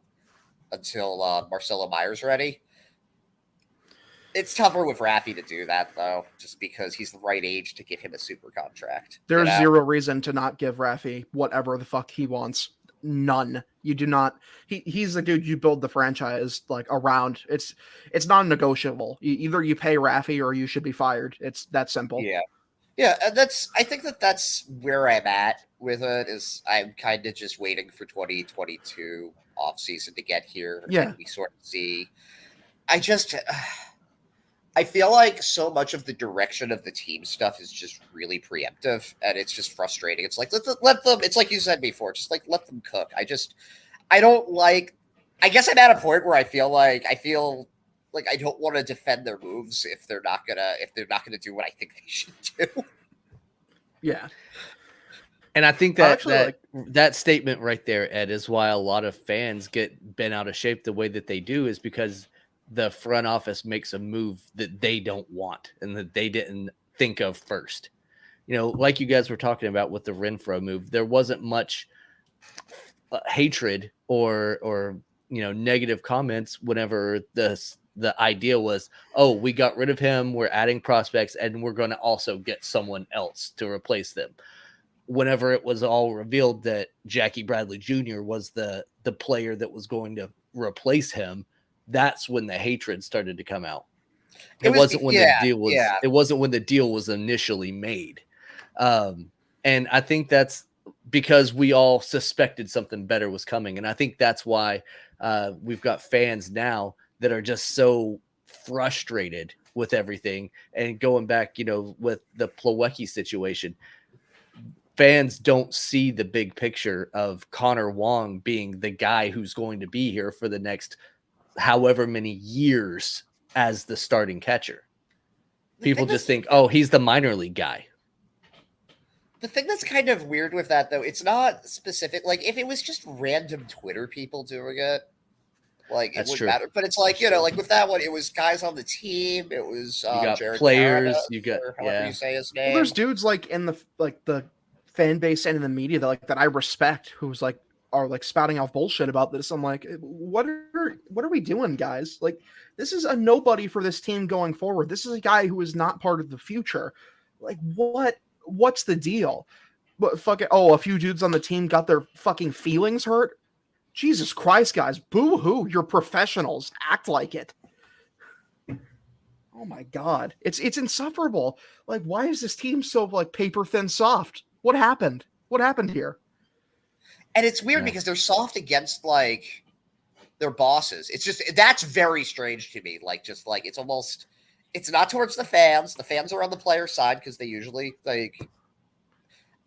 Marcelo Meyer's ready. It's tougher with Raffy to do that, though, just because he's the right age to give him a super contract. There's zero reason to not give Raffy whatever the fuck he wants. None. You do not. He's the dude you build the franchise like around. It's non-negotiable. Either you pay Raffy or you should be fired. It's that simple. Yeah. Yeah, and I think that's where I'm at with it. Is I'm kind of just waiting for 2022 offseason to get here, Yeah. and we sort of see. I feel like so much of the direction of the team stuff is just really preemptive, and it's just frustrating. It's like let them. It's like you said before, just like let them cook. I don't like. I guess I'm at a point where I feel like I don't want to defend their moves if they're not gonna do what I think they should do. Yeah. And I think that statement right there, Ed, is why a lot of fans get bent out of shape the way that they do, is because the front office makes a move that they don't want and that they didn't think of first. Like you guys were talking about with the Renfroe move, there wasn't much hatred or negative comments whenever the idea was, oh, we got rid of him, we're adding prospects, and we're going to also get someone else to replace them. Whenever it was all revealed that Jackie Bradley Jr. was the player that was going to replace him, that's when the hatred started to come out. It wasn't when the deal was initially made. And I think that's because we all suspected something better was coming. And I think that's why we've got fans now that are just so frustrated with everything. And going back, with the Plawecki situation, fans don't see the big picture of Connor Wong being the guy who's going to be here for the next however many years as the starting catcher. People just think, oh, he's the minor league guy. The thing that's kind of weird with that, though, it's not specific. Like, if it was just random Twitter people doing it, like, it wouldn't matter. But it's like, like with that one, it was guys on the team. It was you got Jared players. Carrada, you got however you say his name. Well, there's dudes like in the fan base and in the media that I respect, who's like are like spouting off bullshit about this. I'm like, what are we doing, guys? Like, this is a nobody for this team going forward. This is a guy who is not part of the future. Like, what's the deal? But a few dudes on the team got their fucking feelings hurt. Jesus Christ, guys, boo-hoo, you're professionals. Act like it. Oh my God. It's insufferable. Like, why is this team so like paper thin soft? What happened? What happened here? And it's weird because they're soft against like their bosses. It's just, that's very strange to me. Like, just like, it's not towards the fans. The fans are on the player side because they usually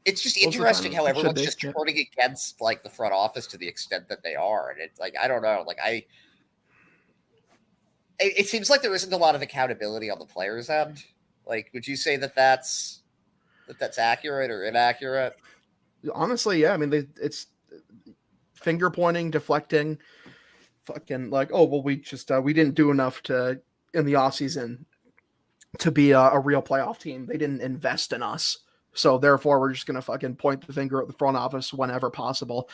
it's just interesting how everyone's just turning against like the front office to the extent that they are. And it's like, I don't know. Like it seems like there isn't a lot of accountability on the players' end. Like, would you say that's accurate or inaccurate? Honestly, yeah. I mean, it's finger pointing, deflecting, fucking like, oh, well, we didn't do enough in the offseason to be a real playoff team. They didn't invest in us. So therefore, we're just going to fucking point the finger at the front office whenever possible,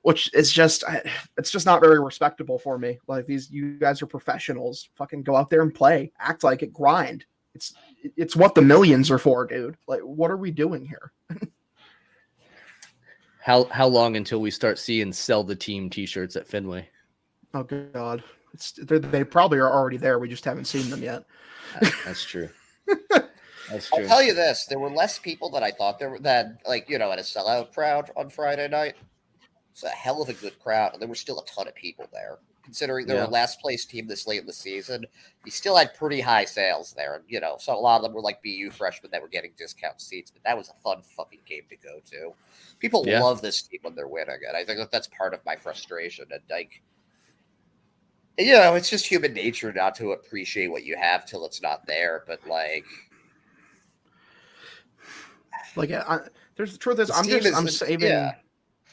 which is it's just not very respectable for me. Like, you guys are professionals. Fucking go out there and play, act like it, grind. It's what the millions are for, dude. Like, what are we doing here? How long until we start seeing sell the team T-shirts at Fenway? Oh God, they probably are already there. We just haven't seen them yet. That's true. I'll tell you this: there were less people than I thought there were. At a sellout crowd on Friday night. It's a hell of a good crowd, and there were still a ton of people there. Considering they were a last place team this late in the season, he still had pretty high sales there. And so a lot of them were like BU freshmen that were getting discount seats. But that was a fun fucking game to go to. People love this team when they're winning, and I think that's part of my frustration. And like, it's just human nature not to appreciate what you have till it's not there. But like. Like, there's the truth is,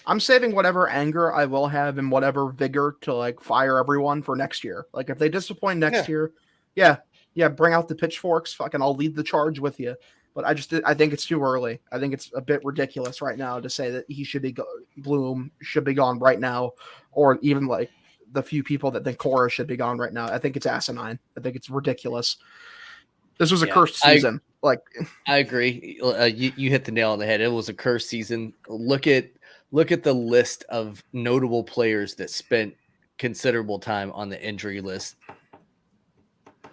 I'm saving whatever anger I will have and whatever vigor to like fire everyone for next year. Like, if they disappoint next year, bring out the pitchforks. Fucking, I'll lead the charge with you. But I think it's too early. I think it's a bit ridiculous right now to say that Bloom should be gone right now, or even like the few people that think Cora should be gone right now. I think it's asinine. I think it's ridiculous. This was a cursed season. I agree. You hit the nail on the head. It was a cursed season. Look at look at the list of notable players that spent considerable time on the injury list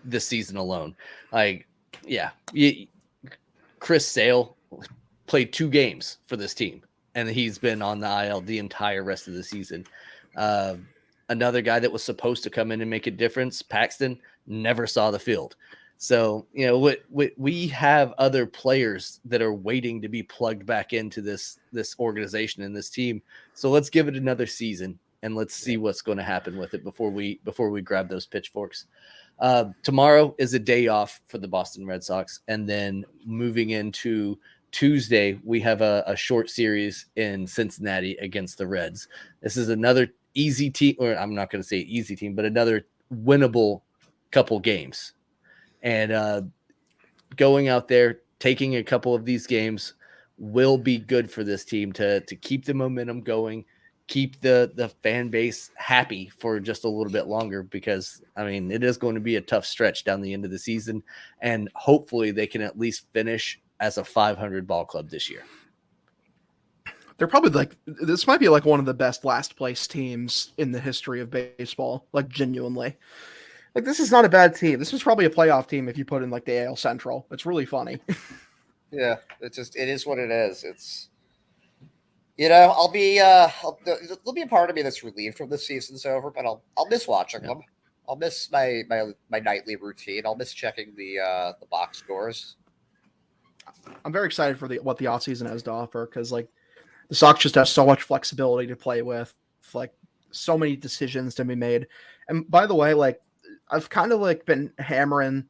this season alone. Like, yeah, Chris Sale played 2 games for this team, and he's been on the IL the entire rest of the season. Another guy that was supposed to come in and make a difference, Paxton, never saw the field. So, we have other players that are waiting to be plugged back into this organization and this team. So let's give it another season and let's see what's going to happen with it before we grab those pitchforks. Tomorrow is a day off for the Boston Red Sox, and then moving into Tuesday, we have a short series in Cincinnati against the Reds. This is another easy team, or I'm not going to say easy team, but another winnable couple games. And going out there, taking a couple of these games will be good for this team to keep the momentum going, keep the fan base happy for just a little bit longer, because, I mean, it is going to be a tough stretch down the end of the season, and hopefully they can at least finish as a 500 ball club this year. They're probably this might be like one of the best last place teams in the history of baseball, like genuinely. Like, this is not a bad team. This was probably a playoff team if you put in like the AL Central. It's really funny. Yeah, it is what it is. It's, there'll be a part of me that's relieved when the season's over, but I'll miss watching them. I'll miss my nightly routine. I'll miss checking the box scores. I'm very excited for what the offseason has to offer, because like the Sox just have so much flexibility to play with, like so many decisions to be made. And by the way, like, I've kind of like been hammering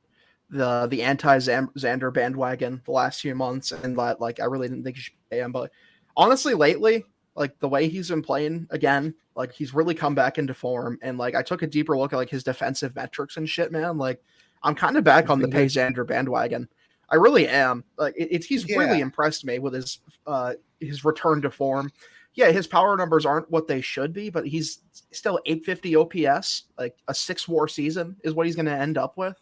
the anti-Xander bandwagon the last few months, and like I really didn't think you should pay him, but honestly lately, like the way he's been playing again, like he's really come back into form, and like I took a deeper look at like his defensive metrics and shit, man. Like, I'm kind of back on the pay Xander bandwagon. I really am. Like he's really impressed me with his return to form. Yeah, his power numbers aren't what they should be, but he's still 850 OPS, like a 6 WAR season is what he's going to end up with.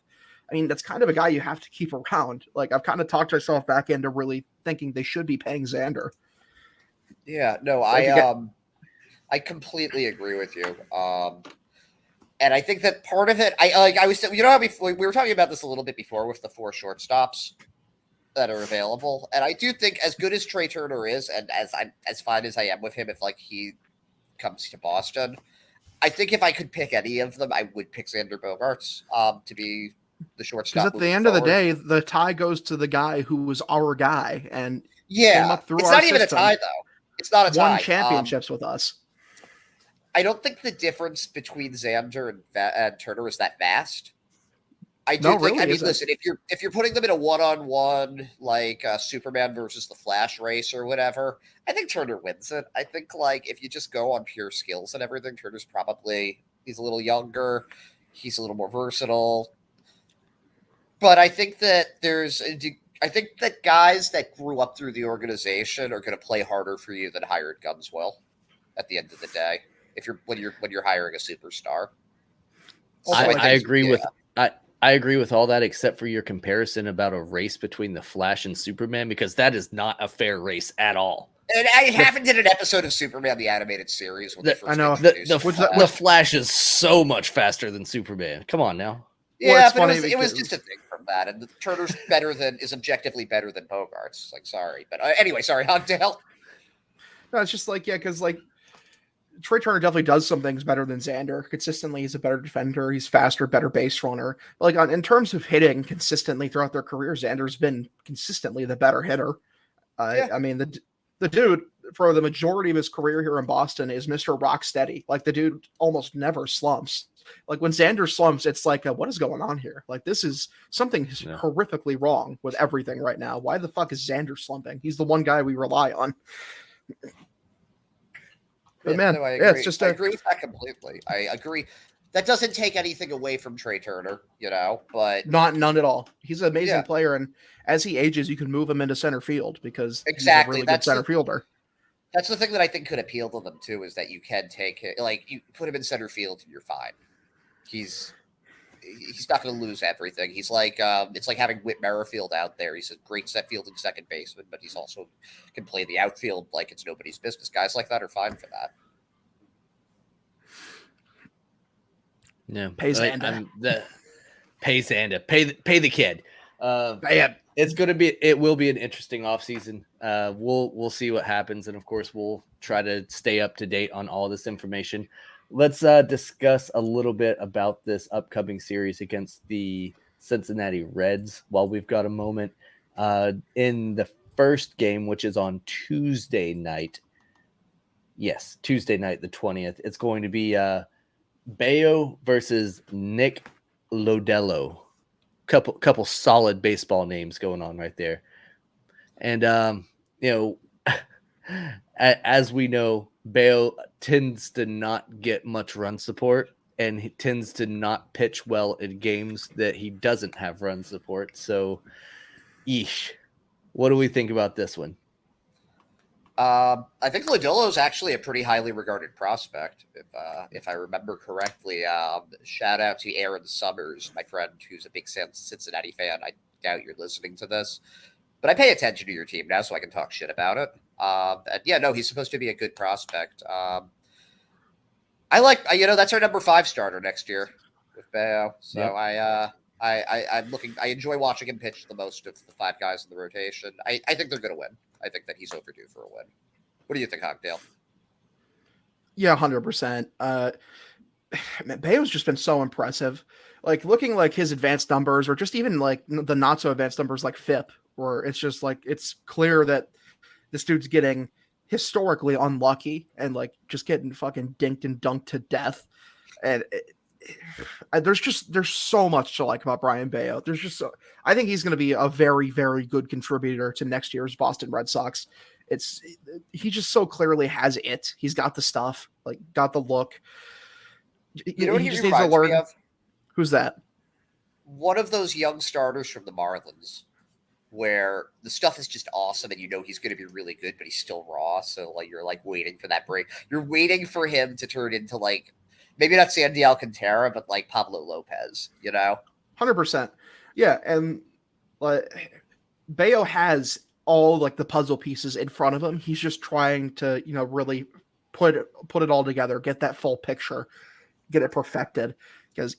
I mean, that's kind of a guy you have to keep around. Like, I've kind of talked myself back into really thinking they should be paying Xander. Yeah, no, I completely agree with you. And I think that part of it, I was, how we were talking about this a little bit before with the 4 shortstops that are available, and I do think, as good as Trey Turner is, and as fine as I am with him, if like he comes to Boston, I think if I could pick any of them, I would pick Xander Bogaerts to be the shortstop. Because at the end of the day, the tie goes to the guy who was our guy, and came up through it's not even a tie though. It's not a tie. Won championships with us. I don't think the difference between Xander and Turner is that vast. I do think. I mean, listen, if you're putting them in a one-on-one, like Superman versus the Flash race or whatever, I think Turner wins it. I think, like, if you just go on pure skills and everything, Turner's he's a little younger, he's a little more versatile. But I think that guys that grew up through the organization are going to play harder for you than hired guns will. At the end of the day, when you're hiring a superstar, I agree with. I agree with all that, except for your comparison about a race between the Flash and Superman, because that is not a fair race at all. And I haven't did an episode of Superman the animated series. I know the Flash is so much faster than Superman. Come on now. Yeah, but it was just a thing from that, and Turner's is objectively better than Bogaerts. Like, sorry, but anyway, sorry, Hogdale. No, it's just like, yeah, because like Trey Turner definitely does some things better than Xander. Consistently, he's a better defender. He's faster, better base runner. But like in terms of hitting consistently throughout their career, Xander's been consistently the better hitter. I mean, the dude for the majority of his career here in Boston is Mr. Rocksteady. Like, the dude almost never slumps. Like, when Xander slumps, it's like, what is going on here? Like, this is something horrifically wrong with everything right now. Why the fuck is Xander slumping? He's the one guy we rely on. But man, no, I agree. It's just I agree with that completely. I agree. That doesn't take anything away from Trey Turner, but none at all. He's an amazing player, and as he ages, you can move him into center field because he's a really good center fielder. That's the thing that I think could appeal to them too, is that you can take it, like, you put him in center field and you're fine. he's not going to lose everything. He's like it's like having Whit Merrifield out there. He's a great set fielding second baseman, but he's also can play the outfield like it's nobody's business. Guys like that are fine for that. Yeah, Pay Xander. Pay Xander. Pay the kid. It will be an interesting offseason. We'll see what happens, and of course we'll try to stay up to date on all this information. Let's discuss a little bit about this upcoming series against the Cincinnati Reds while we've got a moment. In the first game, which is on Tuesday night. Yes, Tuesday night, the 20th. It's going to be Bayo versus Nick Lodello. Couple solid baseball names going on right there. And as we know, Bayo tends to not get much run support, and he tends to not pitch well in games that he doesn't have run support. So, what do we think about this one? I think Lodello is actually a pretty highly regarded prospect, if I remember correctly. Shout out to Aaron Summers, my friend, who's a big Cincinnati fan. I doubt you're listening to this, but I pay attention to your team now, so I can talk shit about it. He's supposed to be a good prospect. I like, that's our number 5 starter next year with Bayo. So yep. I enjoy watching him pitch the most of the 5 guys in the rotation. I think they're going to win. I think that he's overdue for a win. What do you think, Hogdale? Yeah, 100%. Bayo's just been so impressive. Like looking like his advanced numbers, or just even like the not so advanced numbers like FIP, where it's just like it's clear that this dude's getting historically unlucky and like just getting fucking dinked and dunked to death. And there's so much to like about Brayan Bayo. I think he's going to be a very, very good contributor to next year's Boston Red Sox. He just so clearly has it. He's got the stuff, like got the look. You know what he he just needs to reminds learn. me of? Who's that? One of those young starters from the Marlins, where the stuff is just awesome and he's going to be really good, but he's still raw. So like you're like waiting for that break. You're waiting for him to turn into like maybe not Sandy Alcantara, but like Pablo Lopez. 100%. Yeah, and Bayo has all like the puzzle pieces in front of him. He's just trying to really put it all together, get that full picture, get it perfected, because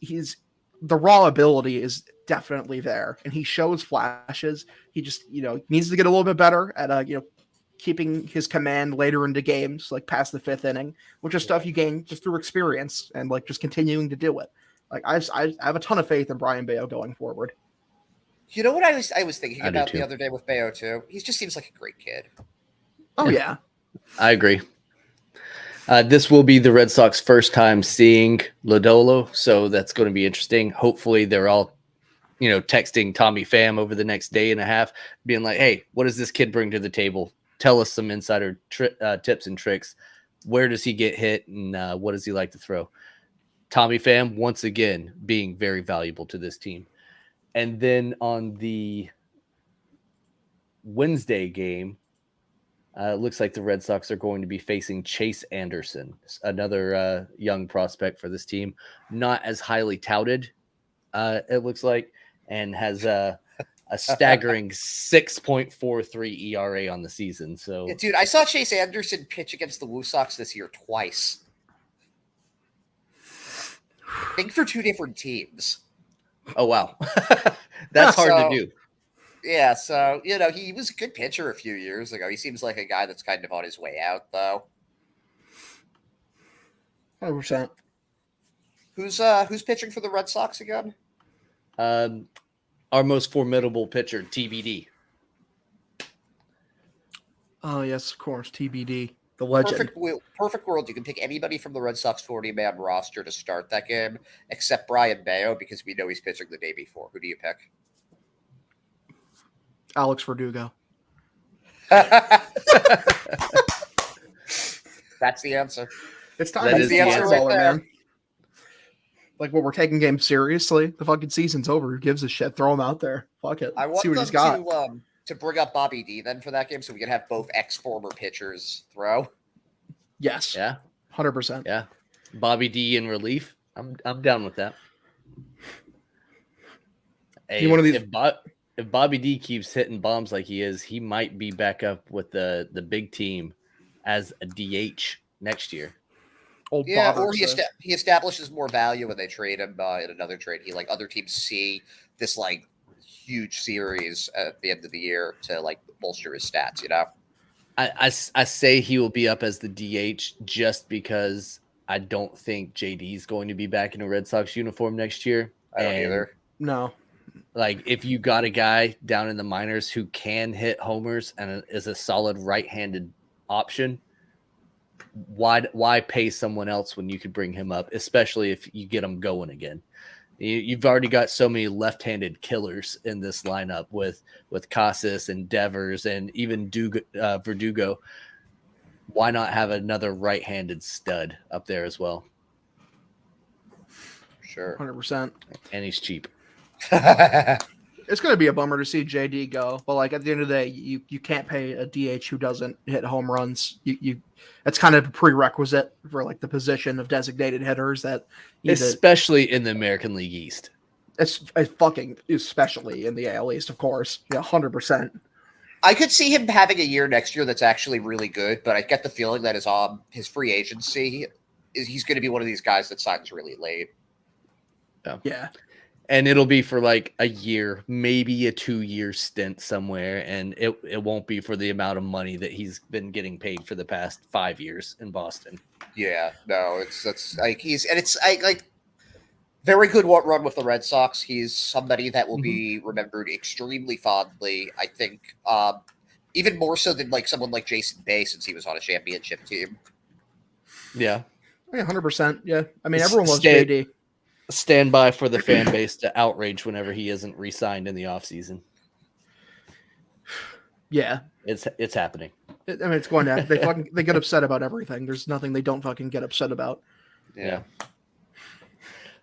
the raw ability is definitely there, and he shows flashes. He just, needs to get a little bit better at, keeping his command later into games, like past the 5th inning, which is stuff you gain just through experience and like just continuing to do it. Like I have a ton of faith in Brayan Bayo going forward. You know what I was thinking about the other day with Bayo too? He just seems like a great kid. Oh yeah. I agree. This will be the Red Sox first time seeing Lodello, so that's going to be interesting. Hopefully they're all, texting Tommy Pham over the next day and a half, being like, hey, what does this kid bring to the table? Tell us some insider tips and tricks. Where does he get hit, and what does he like to throw? Tommy Pham, once again, being very valuable to this team. And then on the Wednesday game, it looks like the Red Sox are going to be facing Chase Anderson, another young prospect for this team. Not as highly touted, it looks like, and has a staggering 6.43 ERA on the season. So, yeah, dude, I saw Chase Anderson pitch against the Woo Sox this year twice. I think for 2 different teams. Oh, wow. That's hard to do. Yeah, so, he was a good pitcher a few years ago. He seems like a guy that's kind of on his way out, though. 100%. Who's pitching for the Red Sox again? Our most formidable pitcher, TBD. Oh, yes, of course, TBD, the legend. Perfect world. You can pick anybody from the Red Sox 40-man roster to start that game, except Brayan Bayo, because we know he's pitching the day before. Who do you pick? Alex Verdugo. That's the answer. It's time. That's the answer right there. Man. Like, when we're taking games seriously, the fucking season's over. Who gives a shit? Throw him out there. Fuck it. I want see what he's got. To bring up Bobby D then for that game, so we can have both ex-former pitchers throw. Yes. Yeah. 100%. Yeah. Bobby D in relief. I'm down with that. Hey, one of these. If Bobby D keeps hitting bombs like he is, he might be back up with the big team as a DH next year. Old Yeah, Bobber or he said. he establishes more value when they trade him in another trade. He like other teams see this like huge series at the end of the year to like bolster his stats. You know, I say he will be up as the DH just because I don't think JD is going to be back in a Red Sox uniform next year. I don't either. No. Like, if you got a guy down in the minors who can hit homers and is a solid right-handed option, why pay someone else when you could bring him up, especially if you get him going again? You've already got so many left-handed killers in this lineup with Casas and Devers and even Verdugo. Why not have another right-handed stud up there as well? Sure. 100%. And he's cheap. It's going to be a bummer to see JD go, but like at the end of the day, you can't pay a DH who doesn't hit home runs. That's kind of a prerequisite for like the position of designated hitters that especially in the American League East. It's fucking especially in the AL East, of course. Yeah, 100%. I could see him having a year next year that's actually really good, but I get the feeling that his free agency he's going to be one of these guys that signs really late. Yeah. And it'll be for like a year, maybe a 2-year stint somewhere, and it won't be for the amount of money that he's been getting paid for the past 5 years in Boston. Yeah, no, it's like it's very good run with the Red Sox. He's somebody that will be remembered extremely fondly. I think even more so than like someone like Jason Bay, since he was on a championship team. Yeah, 100%. Yeah, I mean everyone loves JD. Stand by for the fan base to outrage whenever he isn't re-signed in the offseason. Yeah, it's happening. I mean, it's going to happen. They get upset about everything. There's nothing they don't fucking get upset about. Yeah.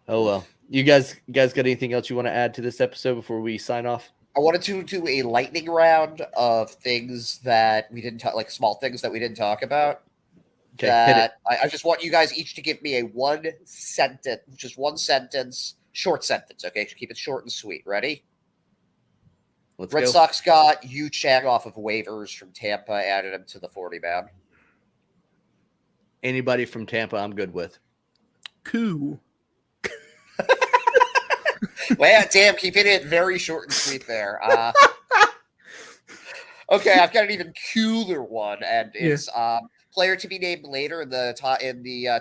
Oh well. You guys got anything else you want to add to this episode before we sign off? I wanted to do a lightning round of things that we didn't talk, like small things that we didn't talk about. Okay, that I just want you guys each to give me a one sentence, short sentence. Okay, keep it short and sweet. Ready? Let's Red go. Sox got Yu Chang off of waivers from Tampa, added him to the 40-man. Anybody from Tampa, I'm good with. Cool. Well, damn, keeping it very short and sweet there. Okay, I've got an even cooler one, and it's player to be named later in the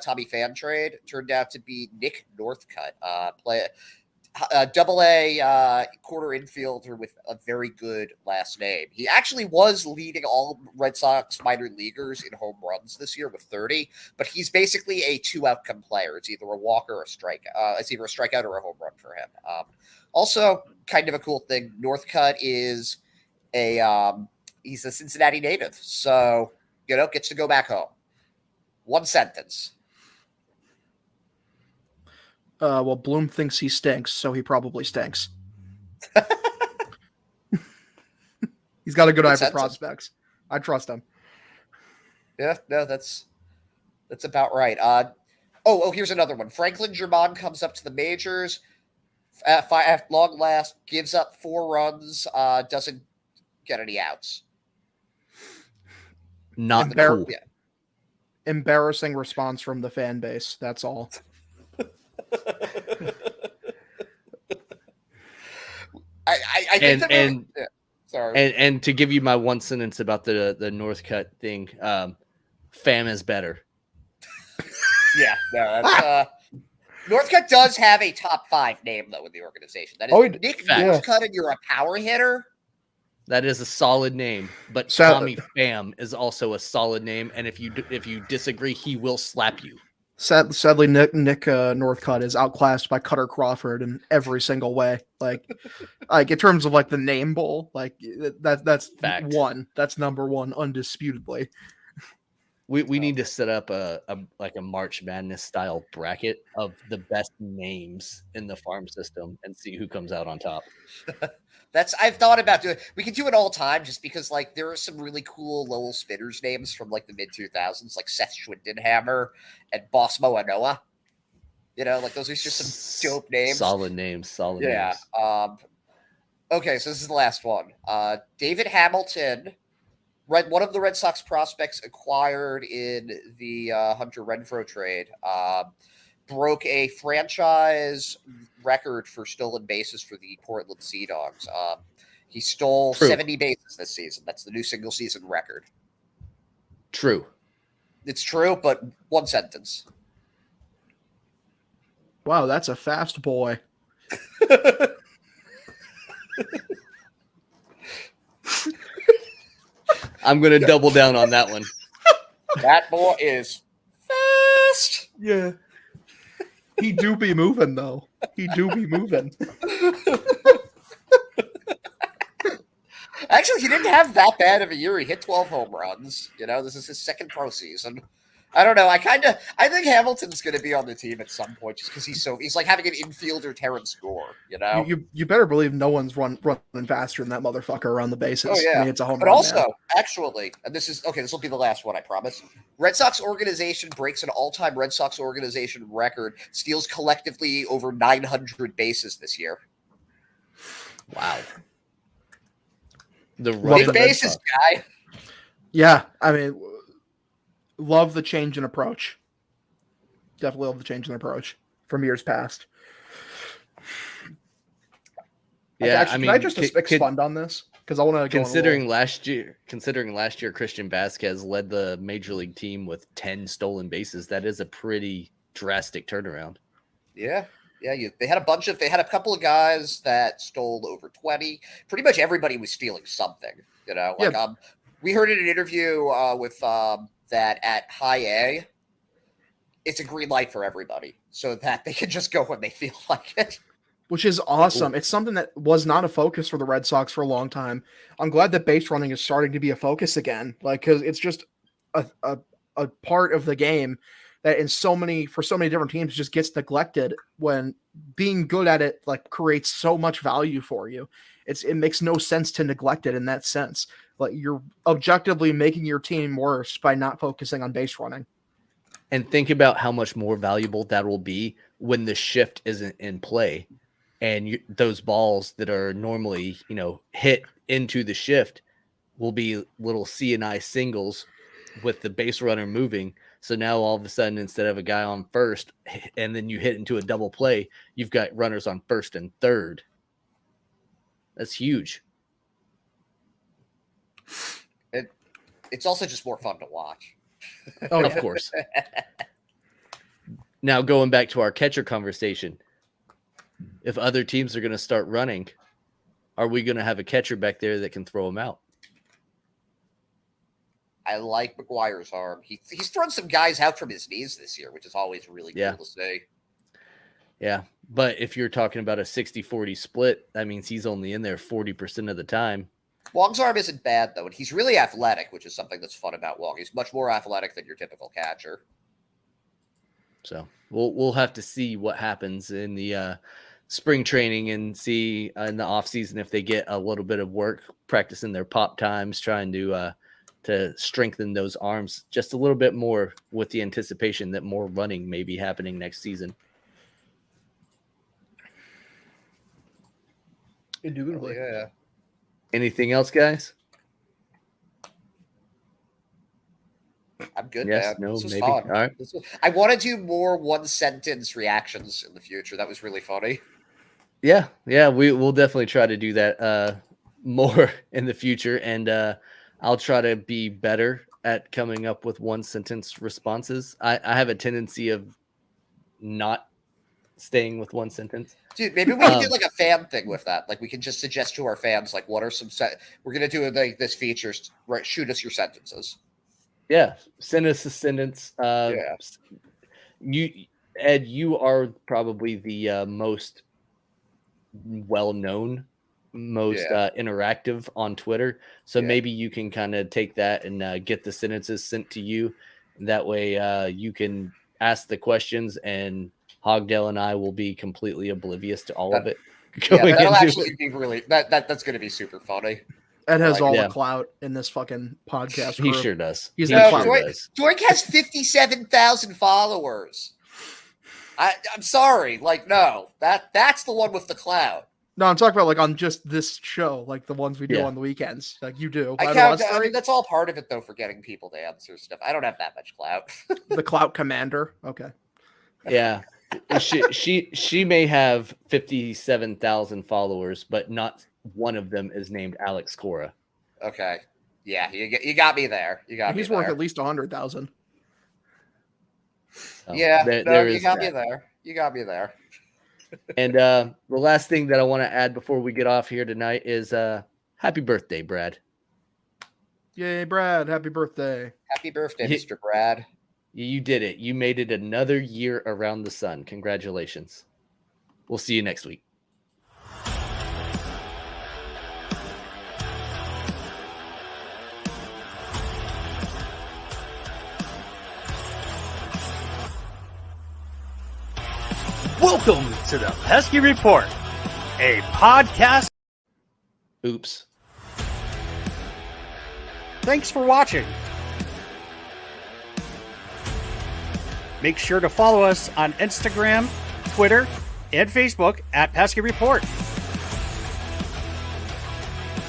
Tommy Pham trade turned out to be Nick Northcutt, Double-A quarter infielder with a very good last name. He actually was leading all Red Sox minor leaguers in home runs this year with 30, but he's basically a 2-outcome player. It's either a walk or a strikeout. It's either a strikeout or a home run for him. Also, kind of a cool thing, Northcutt is he's a Cincinnati native, so gets to go back home. One sentence. Well, Bloom thinks he stinks, so he probably stinks. He's got a good eye for prospects. I trust him. Yeah, no, that's about right. Here's another one. Franklin German comes up to the majors at long last, gives up 4 runs, doesn't get any outs. Not cool. Yeah. Embarrassing response from the fan base. That's all. I think sorry. And to give you my one sentence about the Northcutt thing, Pham is better. Yeah, no, that's Northcutt does have a top 5 name though in the organization. That is Nick Northcutt, and you're a power hitter. That is a solid name, but Tommy Pham is also a solid name, and if you disagree, he will slap you. Sadly, Nick Northcutt is outclassed by Cutter Crawford in every single way. Like in terms of like the name bowl, like that's fact. That's number 1 undisputedly. We need to set up a March Madness style bracket of the best names in the farm system and see who comes out on top. I've thought about doing. We can do it all time, just because like there are some really cool Lowell Spinners names from like the mid 2000s, like Seth Schwindenhammer and Boss Moanoa. Like those are just some dope names. Solid names. Yeah. Okay, so this is the last one. David Hamilton, one of the Red Sox prospects acquired in the Hunter Renfroe trade, broke a franchise record for stolen bases for the Portland Sea Dogs. He stole True. 70 bases this season. That's the new single season record. True. It's true, but one sentence. Wow, that's a fast boy. I'm going to double down on that one. That boy is fast. Yeah. He do be moving, though. He do be moving. Actually, he didn't have that bad of a year. He hit 12 home runs. This is his second pro season. I don't know. I think Hamilton's going to be on the team at some point just because he's like having an infielder Terrence Gore, You better believe no one's running faster than that motherfucker around the bases. Oh, yeah. I mean, it's a home but run, also, man. actually, and this will be the last one, I promise. Red Sox organization breaks an all-time Red Sox organization record, steals collectively over 900 bases this year. Wow. The Big bases, guy. Yeah, I mean, love the change in approach. Definitely love the change in approach from years past. Yeah, Actually, can I just expand on this? Because I want to considering last year, Christian Vasquez led the major league team with 10 stolen bases. That is a pretty drastic turnaround. Yeah. Yeah, they had a couple of guys that stole over 20. Pretty much everybody was stealing something, we heard in an interview with that at High A, it's a green light for everybody so that they can just go when they feel like it. Which is awesome. It's something that was not a focus for the Red Sox for a long time. I'm glad that base running is starting to be a focus again, because it's just a part of the game that for so many different teams just gets neglected, when being good at it creates so much value for you. It makes no sense to neglect it in that sense. Like, you're objectively making your team worse by not focusing on base running. And think about how much more valuable that will be when the shift isn't in play, and those balls that are normally, hit into the shift will be little C&I singles with the base runner moving. So now all of a sudden, instead of a guy on first and then you hit into a double play, you've got runners on first and third. That's huge. It's also just more fun to watch. Oh, of course. Now, going back to our catcher conversation, if other teams are going to start running, are we going to have a catcher back there that can throw them out? I like McGuire's arm. He's thrown some guys out from his knees this year, which is always really cool to see. Yeah, but if you're talking about a 60-40 split, that means he's only in there 40% of the time. Wong's arm isn't bad, though, and he's really athletic, which is something that's fun about Wong. He's much more athletic than your typical catcher. So we'll have to see what happens in the spring training and see in the offseason if they get a little bit of work practicing their pop times, trying to strengthen those arms just a little bit more, with the anticipation that more running may be happening next season. Indubitably. Yeah. Anything else, guys? I'm good, Yes, man. no, This was maybe. fun. All right. I want to do more one-sentence reactions in the future. That was really funny. Yeah, we'll definitely try to do that more in the future, and I'll try to be better at coming up with one-sentence responses. I have a tendency of not staying with one sentence. Dude, maybe we can do like a fan thing with that. Like, we can just suggest to our fans, like, what are some we're gonna do like this features, right? Shoot us your sentences. Yeah, send us a sentence. Ed, you are probably the most well-known, most interactive on Twitter. So maybe you can kind of take that and get the sentences sent to you. That way you can ask the questions, and Hogdale and I will be completely oblivious to all of it. That'll actually be really that's going to be super funny. Ed has all the clout in this fucking podcast group. He sure does. Doink has 57,000 followers. I'm sorry, like, no, that's the one with the clout. No, I'm talking about like on just this show, like the ones we do Yeah. on the weekends. Like you do. I Out of count. us I mean, three? that's all part of it, though, for getting people to answer stuff. I don't have that much clout. The Clout Commander. Okay. Yeah. She may have 57,000 followers, but not one of them is named Alex Cora. Okay. Yeah, you got me there. You got He's me worth there. at least 100,000. So Yeah, there you is got me that. there. You got me there. And the last thing that I want to add before we get off here tonight is happy birthday, Brad. Yay, Brad. Happy birthday. Happy birthday, Ye- Mr. Brad. You did it. You made it another year around the sun. Congratulations. We'll see you next week. Welcome to the Pesky Report, a podcast. Oops. Thanks for watching. Make sure to follow us on Instagram, Twitter, and Facebook at Pesky Report.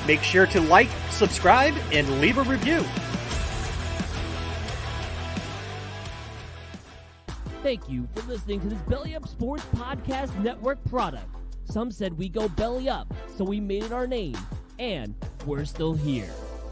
Make sure to like, subscribe, and leave a review. Thank you for listening to this Belly Up Sports Podcast Network product. Some said we go belly up, so we made it our name, and we're still here.